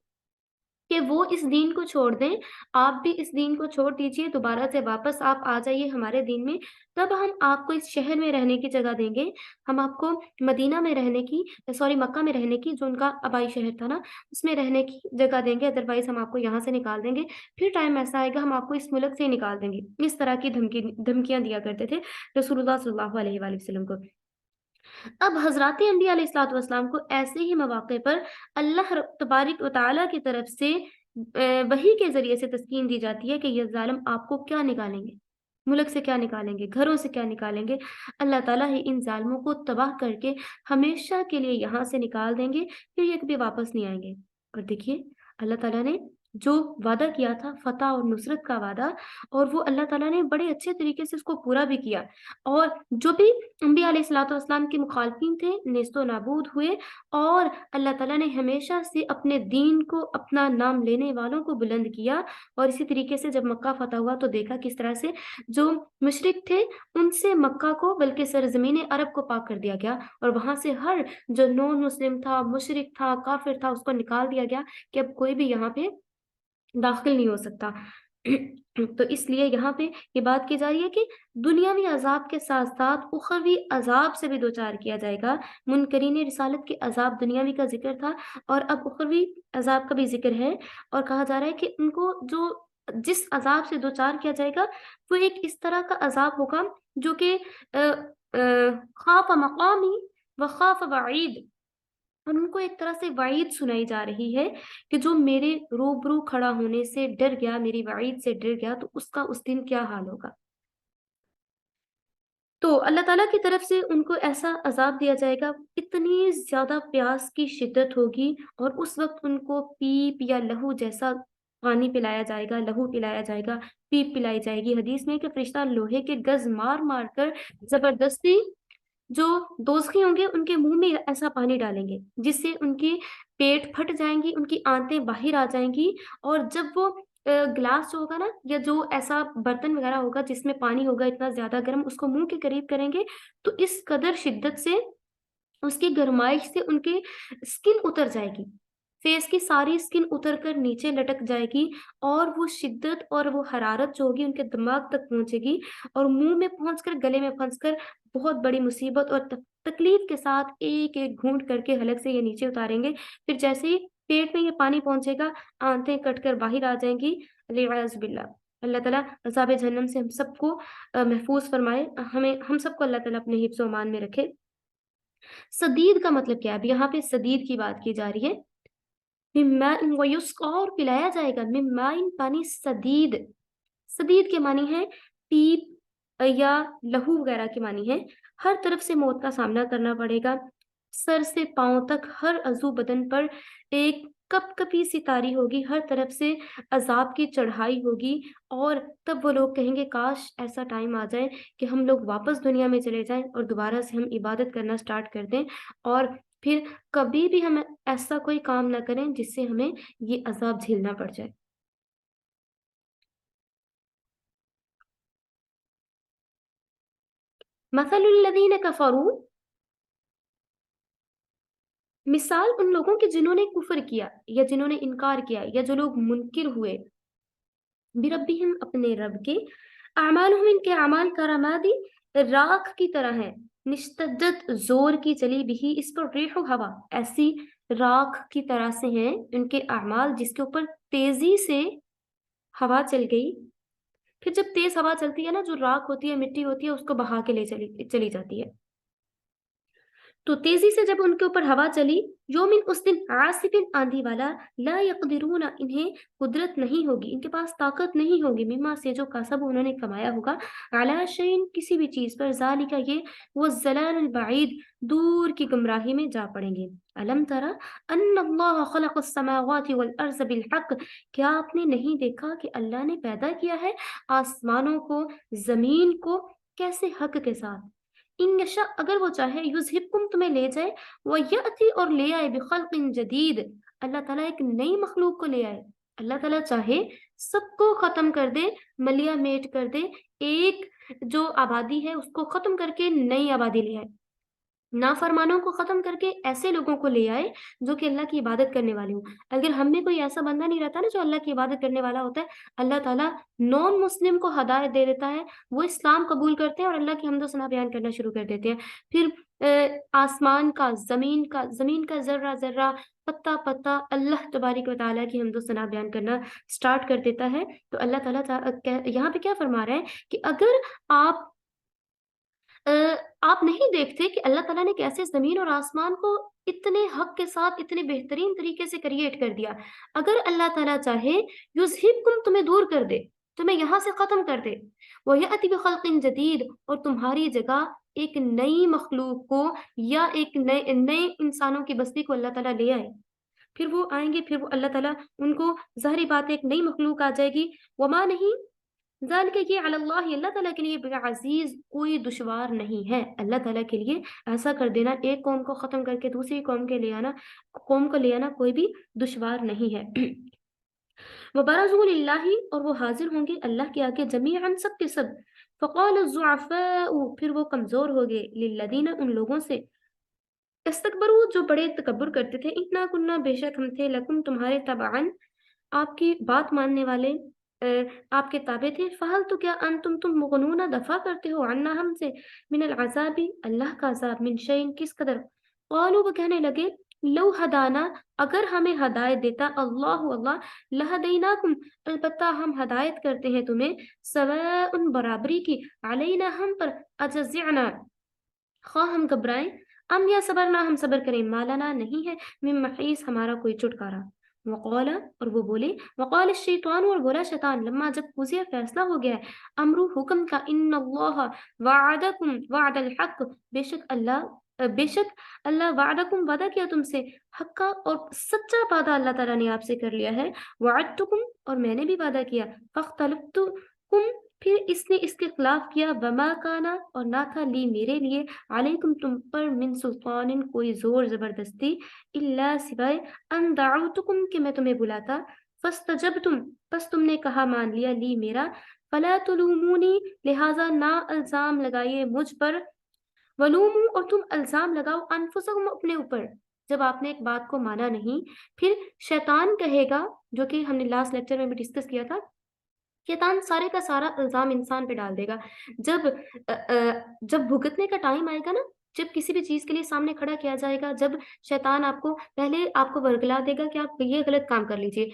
कि वो इस दीन को छोड़ दें, आप भी इस दीन को छोड़ दीजिए, दोबारा से वापस आप आ जाइए हमारे दीन में, तब हम आपको इस शहर में रहने की जगह देंगे। हम आपको मदीना में रहने की, सॉरी, मक्का में रहने की, जो उनका आबाई शहर था ना, उसमें रहने की जगह देंगे, अदरवाइज़ हम आपको यहाँ से निकाल देंगे। फिर टाइम ऐसा आएगा हम आपको इस मुल्क से ही निकाल देंगे। इस तरह की धमकियाँ दिया करते थे रसूलुल्लाह सल्लल्लाहु अलैहि वसल्लम को। अब हज़रात अंबिया अलैहिस्सलातु वस्सलाम को ऐसे ही मौक़े पर अल्लाह तबारिक व तआला की तरफ से वही के ज़रिए से तस्कीन दी जाती है कि ये ज़ालिम आपको क्या निकालेंगे? मुल्क से क्या निकालेंगे? घरों से क्या निकालेंगे? अल्लाह ताला ही इन ज़ालिमों को तबाह करके हमेशा के लिए यहाँ से निकाल देंगे, फिर ये कभी वापस नहीं आएँगे। और देखिए, अल्लाह ताला ने जो वादा किया था फ़तह और नुसरत का वादा, और वो अल्लाह ताला ने बड़े अच्छे तरीके से उसको पूरा भी किया। और जो भी अंबिया अलैहिस्सलातु वस्सलाम के मुखालिफिन थे, नेस्तो-नाबूद हुए, और अल्लाह ताला ने हमेशा से अपने दीन को, अपना नाम लेने वालों को बुलंद किया। और इसी तरीके से जब मक्का फ़तह हुआ तो देखा किस तरह से जो मुशरिक थे, उनसे मक्का को, बल्कि सरज़मीन अरब को पाक कर दिया गया, और वहाँ से हर जो नॉन मुस्लिम था, मुशरिक था, काफ़िर था, उसको निकाल दिया गया कि अब कोई भी यहाँ पे दाखिल नहीं हो सकता। तो इसलिए यहाँ पे ये बात की जा रही है कि दुनियावी अज़ाब के साथ-साथ उख़रवी अज़ाब से भी दो-चार किया जाएगा। मुनकरीन रिसालत के अज़ाब दुनियावी का ज़िक्र था, और अब उख़रवी अज़ाब का भी ज़िक्र है, और कहा जा रहा है कि उनको जो जिस अज़ाब से दो-चार किया जाएगा, वो एक इस तरह का अज़ाब होगा जो कि ख़ाफ़ मक़ामी व ख़ाफ़ वईद, और उनको एक तरह से वईद सुनाई जा रही है कि जो मेरे रूबरू खड़ा होने से डर गया, मेरी वईद से डर गया, तो उसका उस दिन क्या हाल होगा। तो अल्लाह ताला की तरफ से उनको ऐसा अज़ाब दिया जाएगा, इतनी ज़्यादा प्यास की शिद्दत होगी, और उस वक़्त उनको पीप या लहू जैसा पानी पिलाया जाएगा, लहू पिलाया जाएगा, पीप पिलाई जाएगी। हदीस में कि फ़रिश्ता लोहे के गज़ मार-मार कर ज़बरदस्ती जो दोज़खी होंगे उनके मुँह में ऐसा पानी डालेंगे, जिससे उनकी पेट फट जाएँगी, उनकी आंतें बाहिर आ जाएँगी, और जब वो ग्लास जो होगा ना, या जो ऐसा बर्तन वग़ैरह होगा जिसमें पानी होगा इतना ज़्यादा गर्म, उसको मुँह के करीब करेंगे, तो इस कदर शिद्दत से, उसकी गरमाइश से उनकी स्किन उतर जाएगी। फेस की सारी स्किन उतर कर नीचे लटक जाएगी, और वो शिद्दत और वो हरारत जो होगी उनके दिमाग तक पहुँचेगी, और मुँह में पहुँचकर, गले में फँसकर बहुत बड़ी मुसीबत और तकलीफ के साथ एक-एक घूँट करके हलक से ये नीचे उतारेंगे। फिर जैसे ही पेट में ये पानी पहुँचेगा, आंतें कटकर बाहर आ जाएँगी। लिअज़ बिल्लाह। अल्लाह ताला अज़ाब जहन्नम से हम सबको महफ़ूज़ फ़रमाए। हम सबको अल्लाह ताला अपने हिफ्ज़-ओ अमान में रखे। सदीद का मतलब क्या है? अब यहाँ पे सदीद की बात की जा रही है। मिन माइन व युस्क़ा, और पिलाया जाएगा, मिन माइन पानी सदीद के मानी है पीप या लहू वगैरह के मानी है। ہر طرف سے موت کا سامنا کرنا پڑے گا، سر سے پاؤں تک ہر عضو بدن پر ایک کپ کپی سی تاری ہوگی، ہر طرف سے عذاب کی چڑھائی ہوگی، اور تب وہ لوگ کہیں گے کاش ایسا ٹائم آ جائے کہ ہم لوگ واپس دنیا میں چلے جائیں اور دوبارہ سے ہم عبادت کرنا سٹارٹ کر دیں، اور پھر کبھی بھی ہم ایسا کوئی کام نہ کریں جس سے ہمیں یہ عذاب جھیلنا پڑ جائے۔ مثل الذین کفروا، مثال ان لوگوں کی جنہوں نے کفر کیا یا جنہوں نے انکار کیا یا جو لوگ منکر ہوئے بربہم اپنے رب کے، اعمالہم ان کے اعمال کرمادی راکھ کی طرح ہیں، نشتدت زور کی چلی بھی اس پر ریح و ہوا، ایسی راکھ کی طرح سے ہیں ان کے اعمال جس کے اوپر تیزی سے ہوا چل گئی۔ پھر جب تیز ہوا چلتی ہے نا، جو راکھ ہوتی ہے مٹی ہوتی ہے اس کو بہا کے لے چلی جاتی ہے، تو تیزی سے جب ان کے اوپر ہوا چلی، یومن اس دن عاصف آندھی والا، لا یقدرون انہیں قدرت نہیں ہوگی، ان کے پاس طاقت نہیں ہوگی، مما سے جو کسب انہوں نے کمایا ہوگا، علی شیء کسی بھی چیز پر، ذالک یہ وہ الضلال البعید دور کی گمراہی میں جا پڑیں گے۔ الم ترى ان اللہ خلق السماوات والارض بالحق، کیا آپ نے نہیں دیکھا کہ اللہ نے پیدا کیا ہے آسمانوں کو زمین کو کیسے حق کے ساتھ، ان یشاء اگر وہ چاہے، یذہبکم تمہیں لے جائے، ویأتی اور لے آئے، بخلق جدید اللہ تعالیٰ ایک نئی مخلوق کو لے آئے، اللہ تعالیٰ چاہے سب کو ختم کر دے، ملیا میٹ کر دے، ایک جو آبادی ہے اس کو ختم کر کے نئی آبادی لے آئے، نافرمانوں کو ختم کر کے ایسے لوگوں کو لے آئے جو کہ اللہ کی عبادت کرنے والے ہوں۔ اگر ہم میں کوئی ایسا بندہ نہیں رہتا نا جو اللہ کی عبادت کرنے والا ہوتا ہے، اللہ تعالیٰ نان مسلم کو ہدایت دے دیتا ہے، وہ اسلام قبول کرتے ہیں اور اللہ کی حمد و ثنا بیان کرنا شروع کر دیتے ہیں۔ پھر آسمان کا، زمین کا ذرہ ذرہ، پتا پتا اللہ تبارک و تعالیٰ کی حمد و ثنا بیان کرنا سٹارٹ کر دیتا ہے۔ تو اللہ تعالیٰ یہاں پہ کیا فرما رہے ہیں کہ اگر آپ نہیں دیکھتے کہ اللہ تعالیٰ نے کیسے زمین اور آسمان کو اتنے حق کے ساتھ اتنے بہترین طریقے سے کریٹ کر دیا، اگر اللہ تعالیٰ چاہے یذہبکم تمہیں دور کر دے، تمہیں یہاں سے ختم کر دے، وَيَأْتِ بِخَلْقٍ جدید اور تمہاری جگہ ایک نئی مخلوق کو یا ایک نئے انسانوں کی بستی کو اللہ تعالیٰ لے آئے، پھر وہ آئیں گے، پھر وہ اللہ تعالیٰ ان کو ظاہری بات ہے ایک نئی مخلوق آ جائے گی، وما نہیں ذالک کہ علی اللہ اللہ تعالیٰ کے لیے بعزیز کوئی دشوار نہیں ہے، اللہ تعالیٰ کے لیے ایسا کر دینا، ایک قوم کو ختم کر کے دوسری قوم کو لے آنا کوئی بھی دشوار نہیں ہے۔ وبرزوا للہ اور وہ حاضر ہوں گے اللہ کے آگے جمیعاً سب کے سب، فقال الضعفاء پھر وہ کمزور ہو گئے، للذین ان لوگوں سے، استکبروا جو بڑے تکبر کرتے تھے، انا کننا بے شک ہم تھے، لکم تمہارے تبعاً آپ کی بات ماننے والے، آپ کے تابع تھے، فہل تو کیا انتم تم مغنون دفع کرتے ہو عنا ہم سے، من العذاب اللہ کا عذاب، من شیء کس قدر، قالوا وہ کہنے لگے لو ہدانا اگر ہمیں ہدایت دیتا اللہ لہدیناکم البتہ ہم ہدایت کرتے ہیں تمہیں، سواء برابری کی، علینا ہم پر، اجزعنا خواہ ہم گھبرائیں، ام یا صبرنا ہم صبر کریں، مالنا نہیں ہے، من محیص ہمارا کوئی چھٹکارا، وقال اور وہ بولے، وقال الشیطان اور بولا شیطان، لما جب قضی فیصلہ ہو گیا ہے، امرو حکم کا، ان اللہ وعدکم وعد الحق بے شک اللہ وعدکم وعدہ کیا تم سے، حقا اور سچا وعدہ اللہ تعالیٰ نے آپ سے کر لیا ہے، وعدتکم اور میں نے بھی وعدہ کیا، فاختلفتکم پھر اس نے اس کے خلاف کیا، وما کانا اور نہ تھا لی میرے لیے، علیکم تم پر، من سلطان کوئی زور زبردستی، الا سوائے ان دعوتکم کہ میں تمہیں بلاتا، فاستجبتم پس تم نے کہا مان لیا، لی میرا، فلا تلومونی لہذا نہ الزام لگائیے مجھ پر، ولومو اور تم الزام لگاؤ انفسکم اپنے اوپر، جب آپ نے ایک بات کو مانا نہیں، پھر شیطان کہے گا، جو کہ ہم نے لاسٹ لیکچر میں بھی ڈسکس کیا تھا، شیطان سارے کا سارا الزام انسان پہ ڈال دے گا، جب بھگتنے کا ٹائم آئے گا نا، جب کسی بھی چیز کے لیے سامنے کھڑا کیا جائے گا، جب شیطان آپ کو پہلے آپ کو ورگلا دے گا کہ آپ یہ غلط کام کر لیجئے،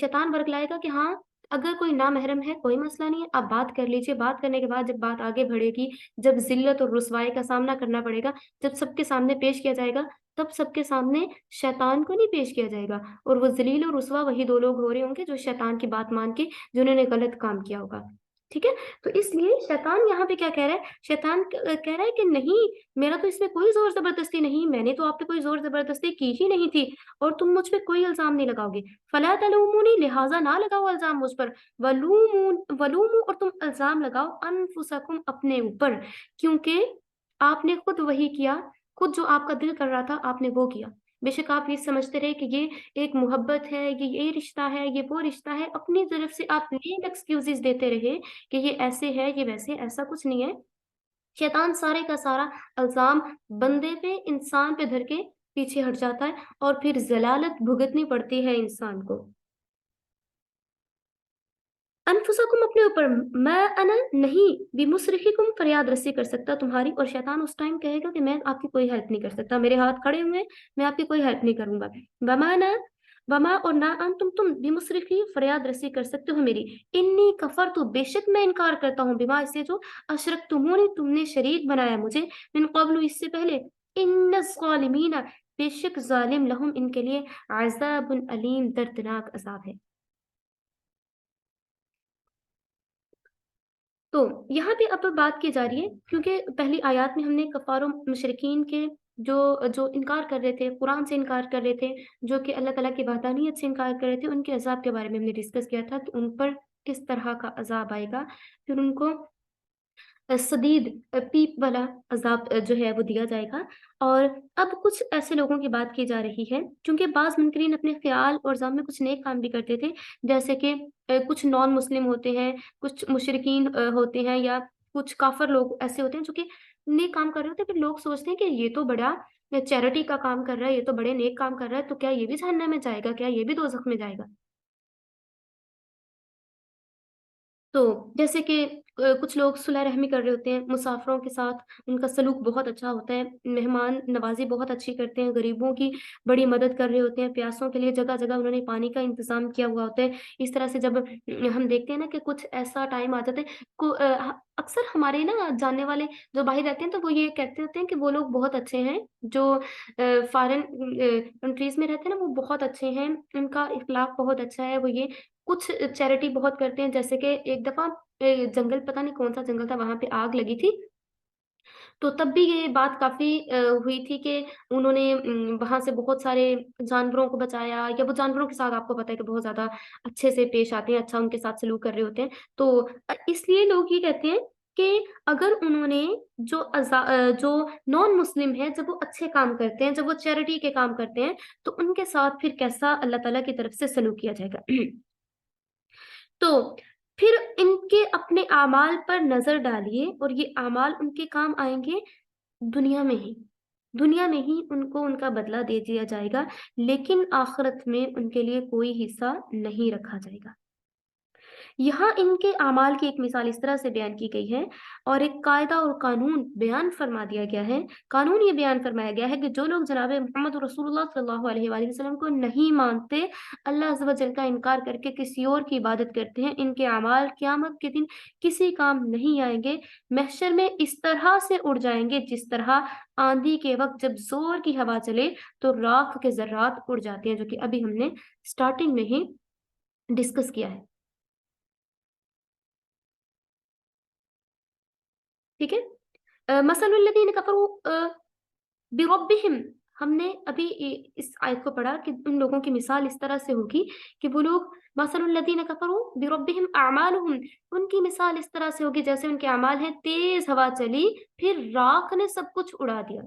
شیطان ورگلائے گا کہ ہاں اگر کوئی نامحرم ہے کوئی مسئلہ نہیں ہے، آپ بات کر لیجئے، بات کرنے کے بعد جب بات آگے بڑھے گی، جب ذلت اور رسوائی کا سامنا کرنا پڑے گا، جب سب کے سامنے پیش کیا جائے گا، تب سب کے سامنے شیطان کو نہیں پیش کیا جائے گا، اور وہ ذلیل اور رسوا وہی دو لوگ ہو رہے ہوں گے جو شیطان کی بات مان کے جنہوں نے غلط کام کیا ہوگا۔ ٹھیک ہے؟ تو اس لیے شیطان یہاں پہ کیا کہہ رہا ہے؟ شیطان کہہ رہا ہے کہ نہیں، میرا تو اس میں کوئی زور زبردستی نہیں، میں نے تو آپ پہ کوئی زور زبردستی کی ہی نہیں تھی، اور تم مجھ پہ کوئی الزام نہیں لگاؤ گے۔ فلا تلومونی، لہٰذا نہ لگاؤ الزام مجھ پر، ولومو، اور تم الزام لگاؤ انفسکم، اپنے اوپر، کیونکہ آپ نے خود وہی کیا، خود جو آپ کا دل کر رہا تھا آپ نے وہ کیا۔ بے شک آپ یہ سمجھتے رہے کہ یہ ایک محبت ہے، یہ رشتہ ہے، یہ وہ رشتہ ہے، اپنی طرف سے آپ نیک ایکسکیوزز دیتے رہے کہ یہ ایسے ہے، یہ ویسے، ایسا کچھ نہیں ہے۔ شیطان سارے کا سارا الزام بندے پہ، انسان پہ دھر کے پیچھے ہٹ جاتا ہے، اور پھر ضلالت بھگتنی پڑتی ہے انسان کو۔ انفسکم، اپنے اوپر، میں انا، نہیں، بمصرخکم، فریاد رسی کر سکتا تمہاری، اور شیطان اس ٹائم کہے گا کہ میں آپ کی کوئی ہیلپ نہیں کر سکتا، میرے ہاتھ کھڑے ہوئے ہیں، میں آپ کی کوئی ہیلپ نہیں کروں گا۔ وما اور نہ تم بمصرخی، فریاد رسی کر سکتے ہو میری، انی کفرت، بے شک میں انکار کرتا ہوں، بما، اس سے جو اشرکتمونی، تم نے شریک بنایا مجھے، من قبل، اس سے پہلے، ان الظالمین، بے شک ظالم، لہم، ان کے لیے، عذاب علیم، دردناک عذاب ہے۔ تو یہاں پہ اب بات کی جا رہی ہے، کیونکہ پہلی آیات میں ہم نے کفار و مشرکین کے جو جو انکار کر رہے تھے، قرآن سے انکار کر رہے تھے، جو کہ اللہ تعالیٰ کی وحدانیت سے انکار کر رہے تھے، ان کے عذاب کے بارے میں ہم نے ڈسکس کیا تھا کہ ان پر کس طرح کا عذاب آئے گا، پھر ان کو شدید پیپ والا عذاب جو ہے وہ دیا جائے گا۔ اور اب کچھ ایسے لوگوں کی بات کی جا رہی ہے، چونکہ بعض منکرین اپنے خیال اور ذہن میں کچھ نیک کام بھی کرتے تھے، جیسے کہ کچھ نان مسلم ہوتے ہیں، کچھ مشرکین ہوتے ہیں، یا کچھ کافر لوگ ایسے ہوتے ہیں جو کہ نیک کام کر رہے ہوتے ہیں، پھر لوگ سوچتے ہیں کہ یہ تو بڑا چیریٹی کا کام کر رہا ہے، یہ تو بڑے نیک کام کر رہا ہے، تو کیا یہ بھی جہنم میں جائے گا، کیا یہ بھی دوزخ میں جائے گا؟ تو جیسے کہ کچھ لوگ صلح رحمی کر رہے ہوتے ہیں مسافروں کے ساتھ، ان کا سلوک بہت اچھا ہوتا ہے، مہمان نوازی بہت اچھی کرتے ہیں، غریبوں کی بڑی مدد کر رہے ہوتے ہیں، پیاسوں کے لیے جگہ جگہ انہوں نے پانی کا انتظام کیا ہوا ہوتا ہے۔ اس طرح سے جب ہم دیکھتے ہیں نا کہ کچھ ایسا ٹائم آ جاتا ہے، اکثر ہمارے نا جاننے والے جو باہر رہتے ہیں تو وہ یہ کہتے ہوتے ہیں کہ وہ لوگ بہت اچھے ہیں، جو فارن کنٹریز میں رہتے ہیں نا وہ بہت اچھے ہیں، ان کا اخلاق بہت اچھا ہے، وہ یہ کچھ چیریٹی بہت کرتے ہیں، جیسے کہ ایک دفعہ جنگل، پتہ نہیں کون سا جنگل تھا، وہاں پہ آگ لگی تھی، تو تب بھی یہ بات کافی ہوئی تھی کہ انہوں نے وہاں سے بہت سارے جانوروں کو بچایا، یا وہ جانوروں کے ساتھ آپ کو پتہ ہے کہ بہت زیادہ اچھے سے پیش آتے ہیں، اچھا ان کے ساتھ سلوک کر رہے ہوتے ہیں۔ تو اس لیے لوگ یہ کہتے ہیں کہ اگر انہوں نے جو نان مسلم ہیں، جب وہ اچھے کام کرتے ہیں، جب وہ چیریٹی کے کام کرتے ہیں، تو ان کے ساتھ پھر کیسا اللہ تعالیٰ کی طرف سے سلوک کیا جائے گا۔ تو پھر ان کے اپنے اعمال پر نظر ڈالیے، اور یہ اعمال ان کے کام آئیں گے دنیا میں ہی، دنیا میں ہی ان کو ان کا بدلہ دے دیا جائے گا، لیکن آخرت میں ان کے لیے کوئی حصہ نہیں رکھا جائے گا۔ یہاں ان کے اعمال کی ایک مثال اس طرح سے بیان کی گئی ہے، اور ایک قاعدہ اور قانون بیان فرما دیا گیا ہے۔ قانون یہ بیان فرمایا گیا ہے کہ جو لوگ جناب محمد رسول اللہ صلی اللہ علیہ وآلہ وسلم کو نہیں مانتے، اللہ عز و جل کا انکار کر کے کسی اور کی عبادت کرتے ہیں، ان کے اعمال قیامت کے دن کسی کام نہیں آئیں گے، محشر میں اس طرح سے اڑ جائیں گے جس طرح آندھی کے وقت جب زور کی ہوا چلے تو راکھ کے ذرات اڑ جاتے ہیں، جو کہ ابھی ہم نے سٹارٹنگ میں ہی ڈسکس کیا ہے۔ ٹھیک ہے، مثل الذین کفروا بربہم، ہم نے ابھی اس آیت کو پڑھا کہ ان لوگوں کی مثال اس طرح سے ہوگی کہ وہ لوگ، مثل الذین کفروا بربہم اعمالہم، ان کی مثال اس طرح سے ہوگی جیسے ان کے اعمال ہیں، تیز ہوا چلی پھر راکھ نے سب کچھ اڑا دیا،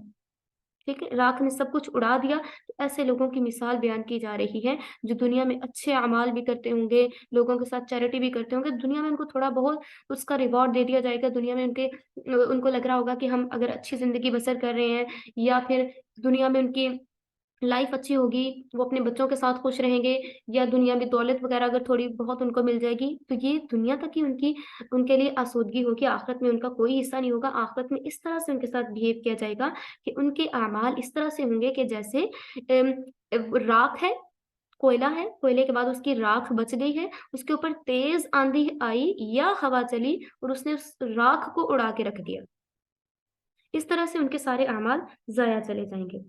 ٹھیک ہے، راکھ نے سب کچھ اڑا دیا۔ تو ایسے لوگوں کی مثال بیان کی جا رہی ہے جو دنیا میں اچھے اعمال بھی کرتے ہوں گے، لوگوں کے ساتھ چیریٹی بھی کرتے ہوں گے، دنیا میں ان کو تھوڑا بہت اس کا ریوارڈ دے دیا جائے گا، دنیا میں ان کو لگ رہا ہوگا کہ ہم اگر اچھی زندگی بسر کر رہے ہیں، یا پھر دنیا میں ان کی لائف اچھی ہوگی، وہ اپنے بچوں کے ساتھ خوش رہیں گے، یا دنیا میں دولت وغیرہ اگر تھوڑی بہت ان کو مل جائے گی، تو یہ دنیا تک ہی ان کے لیے آسودگی ہوگی، آخرت میں ان کا کوئی حصہ نہیں ہوگا۔ آخرت میں اس طرح سے ان کے ساتھ بہیو کیا جائے گا کہ ان کے اعمال اس طرح سے ہوں گے کہ جیسے راکھ ہے، کوئلہ ہے، کوئلے کے بعد اس کی راکھ بچ گئی ہے، اس کے اوپر تیز آندھی آئی یا ہوا چلی اور اس نے اس راکھ کو اڑا کے رکھ دیا، اس طرح سے ان کے سارے اعمال ضائع چلے جائیں گے۔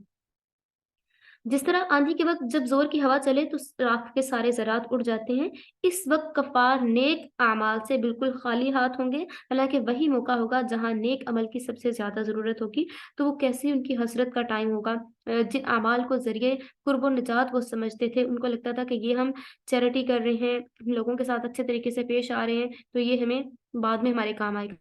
जिस तरह आंधी के वक्त जब जोर की हवा चले तो राख के सारे ज़रात उड़ जाते हैं, इस वक्त कफ़ार नेक आमाल से बिल्कुल खाली हाथ होंगे। हालांकि वही मौका होगा जहां नेक अमल की सबसे ज़्यादा ज़रूरत होगी, तो वो कैसी उनकी हसरत का टाइम होगा। जिन आमाल को ज़रिए कुर्ब और निजात वो समझते थे, उनको लगता था कि ये हम चैरिटी कर रहे हैं, हम लोगों के साथ अच्छे तरीके से पेश आ रहे हैं, तो ये हमें बाद में हमारे काम आएगा।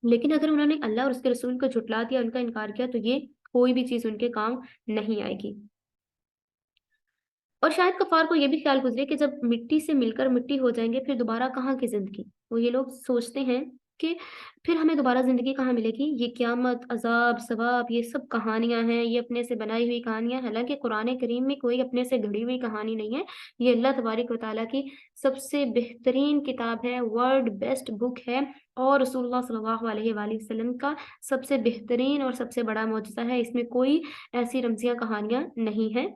लेकिन अगर उन्होंने अल्लाह और उसके रसूल को झुटला दिया, उनका इनकार किया, तो ये कोई भी चीज़ उनके काम नहीं आएगी। और शायद कफ़ार को ये भी ख़्याल गुज़रे कि जब मिट्टी से मिलकर मिट्टी हो जाएँगे, फिर दोबारा कहाँ की ज़िंदगी? वो ये लोग सोचते हैं कि फिर हमें दोबारा ज़िंदगी कहाँ मिलेगी? ये क़यामत, अज़ाब, सवाब, ये सब कहानियाँ हैं, ये अपने से बनाई हुई कहानियाँ हैं। हालाँकि कुरान करीम में कोई अपने से गढ़ी हुई कहानी नहीं है। ये अल्लाह तबारक व तआला की सबसे बेहतरीन किताब है, वर्ल्ड बेस्ट बुक है, और रसूलुल्लाह सल्लल्लाहु अलैहि वसल्लम का सबसे बेहतरीन और सबसे बड़ा मौजज़ा है। इसमें कोई ऐसी रमज़िया कहानियाँ नहीं हैं।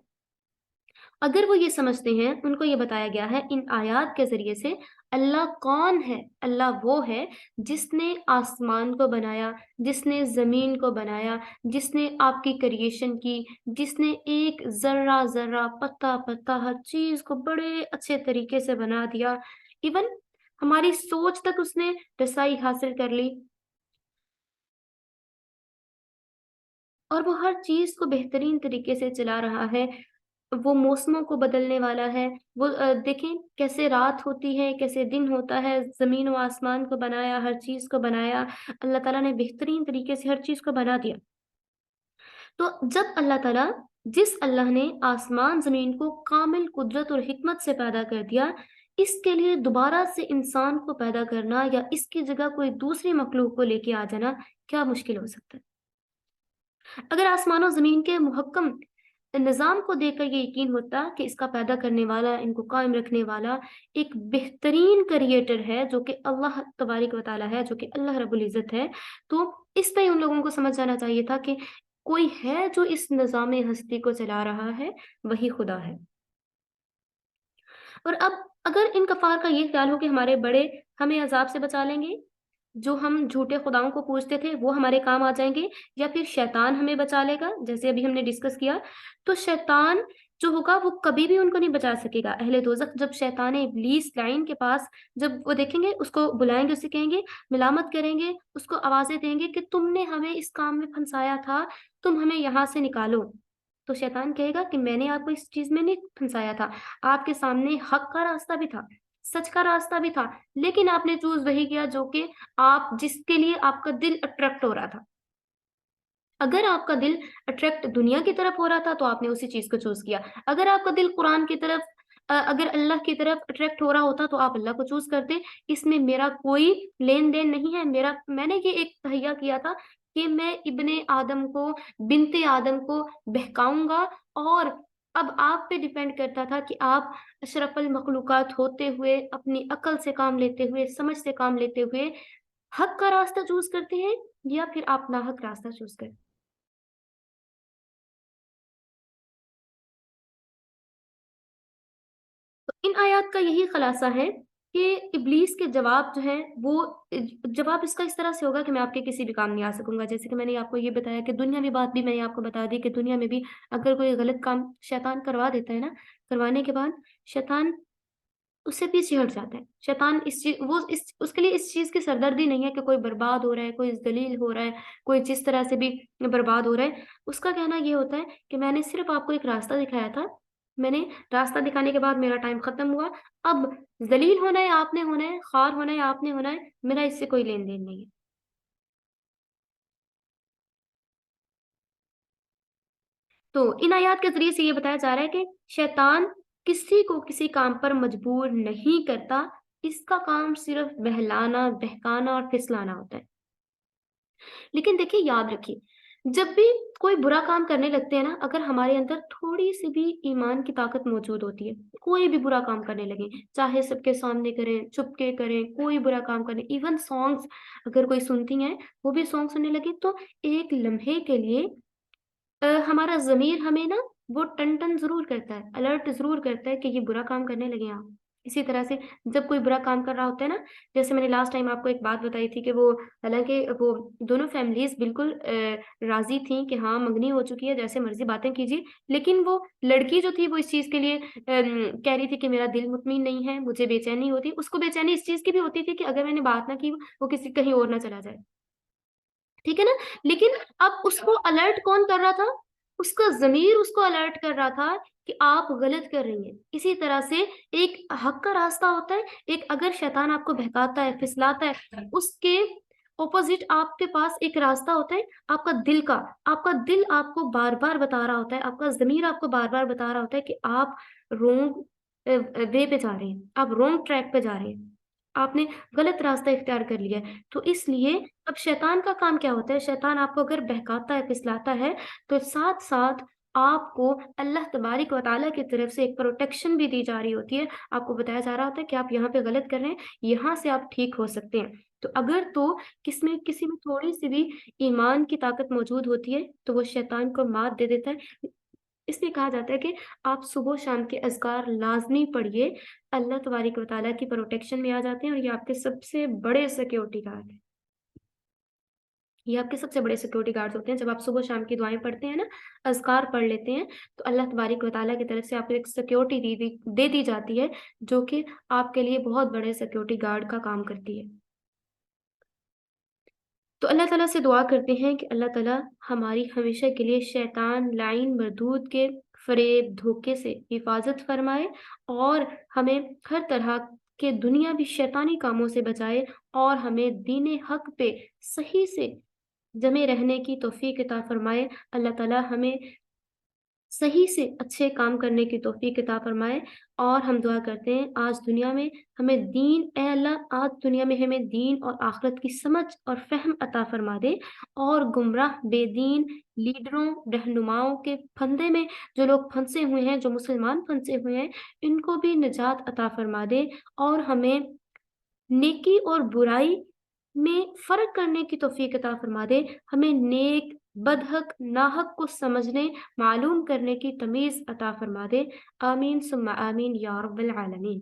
अगर वो ये समझते हैं, उनको ये बताया गया है इन आयात के ज़रिए से अल्लाह कौन है? अल्लाह वो है जिसने आसमान को बनाया, जिसने ज़मीन को बनाया, जिसने आपकी क्रिएशन की, जिसने एक ज़र्रा-ज़र्रा, पत्ता-पत्ता हर चीज़ को बड़े अच्छे तरीके से बना दिया। इवन हमारी सोच तक उसने रसाई हासिल कर ली, और वो हर चीज़ को बेहतरीन तरीके से चला रहा है। वो मौसमों को बदलने वाला है। वो देखें कैसे रात होती है, कैसे दिन होता है, ज़मीन व आसमान को बनाया, हर चीज़ को बनाया। अल्लाह ताला ने बेहतरीन तरीके से हर चीज़ को बना दिया। तो जब अल्लाह ताला जिस अल्लाह ने आसमान ज़मीन को कामिल कुदरत और हिकमत से पैदा कर दिया, इसके लिए दोबारा से इंसान को पैदा करना या इसकी जगह कोई दूसरी मखलूक को लेके आ जाना, क्या मुश्किल हो सकता है? अगर आसमान और ज़मीन के मुहक्कम निज़ाम को देखकर ये यकीन होता कि इसका पैदा करने वाला, इनको कायम रखने वाला एक बेहतरीन क्रिएटर है, जो कि अल्लाह तबारक व तआला है, जो कि अल्लाह रब्बुल इज़्ज़त है, तो इस पे उन लोगों को समझ जाना चाहिए था कि कोई है जो इस निज़ाम हस्ती को चला रहा है, वही खुदा है। और अब अगर इन कफ़ार का ये ख़्याल हो कि हमारे बड़े हमें अज़ाब से बचा लेंगे, जो हम झूठे खुदाओं को पूजते थे, वो हमारे काम आ जाएँगे, या फिर शैतान हमें बचा लेगा, जैसे अभी हमने डिस्कस किया। तो शैतान जो होगा वो कभी भी उनको नहीं बचा सकेगा। अहले दोज़ख जब शैतान इब्लीस लाइन के पास जब वो देखेंगे, उसको बुलाएँगे, उससे कहेंगे, मिलामत करेंगे, उसको आवाज़ें देंगे कि तुमने हमें इस काम में फँसाया था, तुम हमें यहाँ से निकालो। तो शैतान कहेगा कि मैंने आपको इस चीज़ में नहीं फँसाया था, आपके सामने हक का रास्ता भी था, सच का रास्ता भी था, लेकिन आपने चूज़ वही किया जो कि आप जिसके लिए आपका दिल अट्रैक्ट हो रहा था। अगर आपका दिल अट्रैक्ट दुनिया की तरफ हो रहा था, तो आपने उसी चीज़ को चूज़ किया। अगर आपका दिल कुरान की तरफ अगर अल्लाह की तरफ अट्रैक्ट हो रहा होता, तो आप अल्लाह को चूज़ करते। इसमें मेरा कोई लेन-देन नहीं है। मेरा मैंने ये एक तहैया किया था कि मैं इब्ने आदम को, बिन्ते आदम को बहकाऊँगा, और अब आप पे डिपेंड करता था कि आप अशरफुल मखलूक़ात होते हुए, अपनी अक्ल से काम लेते हुए, समझ से काम लेते हुए, हक का रास्ता चूज़ करते हैं, या फिर आप नाहक रास्ता चूज़ करते हैं। तो इन आयात का यही खुलासा है कि इब्लीस के जवाब जो हैं वो जवाब इसका इस तरह से होगा कि मैं आपके किसी भी काम नहीं आ सकूँगा। जैसे कि मैंने आपको ये बताया कि दुनियावी बात भी मैंने आपको बता दी कि दुनिया में भी अगर कोई गलत काम शैतान करवा देता है ना, करवाने के बाद शैतान उससे पीछे हट जाता है। शैतान इस चीज़ वो इस उसके लिए इस चीज़ की सरदर्दी नहीं है कि कोई बर्बाद हो रहा है, कोई ज़लील हो रहा है, कोई जिस तरह से भी बर्बाद हो रहा है। उसका कहना ये होता है कि मैंने सिर्फ़ आपको एक रास्ता दिखाया था। मैंने रास्ता दिखाने के बाद मेरा टाइम ख़त्म हुआ। अब ज़लील होना है आपने होना है, ख़ार होना है आपने होना है, मेरा इससे कोई लेन-देन नहीं है। तो इन आयात के ज़रिए से ये बताया जा रहा है कि शैतान किसी को किसी काम पर मजबूर नहीं करता, इसका काम सिर्फ़ बहलाना, बहकाना और फिसलाना होता है। लेकिन देखिए याद रखिए, जब भी कोई बुरा काम करने लगते हैं ना, अगर हमारे अंदर थोड़ी-सी भी ईमान की ताकत मौजूद होती है, कोई भी बुरा काम करने लगें, चाहे सबके सामने करें, छुप के करें, कोई बुरा काम करें, इवन सॉन्ग्स अगर कोई सुनती हैं, वो भी सॉन्ग सुनने लगे, तो एक लम्हे के लिए हमारा ज़मीर हमें ना वो टन-टन ज़रूर करता है, अलर्ट ज़रूर करता है कि ये बुरा काम करने लगे हैं आप। इसी तरह से जब कोई बुरा काम कर रहा होता है ना, जैसे मैंने लास्ट टाइम आपको एक बात बताई थी कि वो, हालाँकि वो दोनों फैमिलीज़ बिल्कुल राज़ी थीं कि हाँ, मंगनी हो चुकी है, जैसे मर्ज़ी बातें कीजिए। लेकिन वो लड़की जो थी वो इस चीज़ के लिए कह रही थी कि मेरा दिल मुतमिन नहीं है, मुझे बेचैनी होती है। उसको बेचैनी इस चीज़ की भी होती थी कि अगर मैंने बात ना की, वो किसी कहीं और ना चला जाए। ठीक है ना? लेकिन अब उसको अलर्ट कौन कर रहा था? उसका ज़मीर उसको अलर्ट कर रहा था कि आप गलत कर रही हैं। इसी तरह से एक हक का रास्ता होता है, एक अगर शैतान आपको बहकाता है, फिसलाता है, उसके ऑपोज़िट आपके पास एक रास्ता होता है आपका दिल का। आपका दिल आपको बार-बार बता रहा होता है, आपका ज़मीर आपको बार-बार बता रहा होता है कि आप रॉन्ग वे पे जा रहे हैं, आप रॉन्ग ट्रैक पे जा रहे हैं। आपने गलत रास्ता इख्तियार कर लिया है। तो इसलिए अब शैतान का काम क्या होता है? शैतान आपको अगर बहकाता है, फिसलाता है, तो साथ-साथ आपको अल्लाह तबारिक व तआला की तरफ से एक प्रोटेक्शन भी दी जा रही होती है। आपको बताया जा रहा होता है कि आप यहाँ पे गलत कर रहे हैं, यहाँ से आप ठीक हो सकते हैं। तो अगर तो किसी में थोड़ी-सी भी ईमान की ताकत मौजूद होती है, तो वो शैतान को मात दे देता है। इसलिए कहा जाता है कि आप सुबह-शाम के अज़कार लाज़मी पढ़िए, अल्लाह तबारिक व तआला की प्रोटेक्शन में आ जाते हैं और ये आपके सबसे बड़े सिक्योरिटी गार्ड हैं। ये आपके सबसे बड़े सिक्योरिटी गार्ड्स होते हैं। जब आप सुबह-शाम की दुआएँ पढ़ते हैं ना, अज़कार पढ़ लेते हैं, तो अल्लाह तबारिक व तआला की तरफ से आपको एक सिक्योरिटी दे दी जाती है, जो कि आपके लिए बहुत बड़े सिक्योरिटी गार्ड का काम करती है। तो अल्लाह ताला से दुआ करते हैं कि अल्लाह ताला हमारी हमेशा के लिए शैतान, लाइन, मरदूद के फ़रेब, धोखे से हिफ़ाज़त फ़रमाए और हमें हर तरह के दुनियावी शैतानी कामों से बचाए और हमें दीन हक़ पे सही से जमे रहने की तौफ़ीक अता फ़रमाए। अल्लाह ताला हमें सही से अच्छे काम करने की तौफ़ीक अता फ़रमाए और हम दुआ करते हैं आज दुनिया में हमें दीन ए अल्लाह आज दुनिया में हमें दीन और आख़िरत की समझ और फ़हम अता फ़रमा दे और गुमराह बेदीन लीडरों, रहनुमाओं के फंदे में जो लोग फंसे हुए हैं, जो मुसलमान फंसे हुए हैं, इनको भी निजात अता फ़रमा दे और हमें नेकी और बुराई में फ़र्क करने की तौफ़ीक अता फ़रमा दे। हमें नेक, बदहक, नाहक को समझने, मालूम करने की तमीज़ अता फ़रमा दे। आमीन सुम्मा आमीन या रब्बल आलमीन।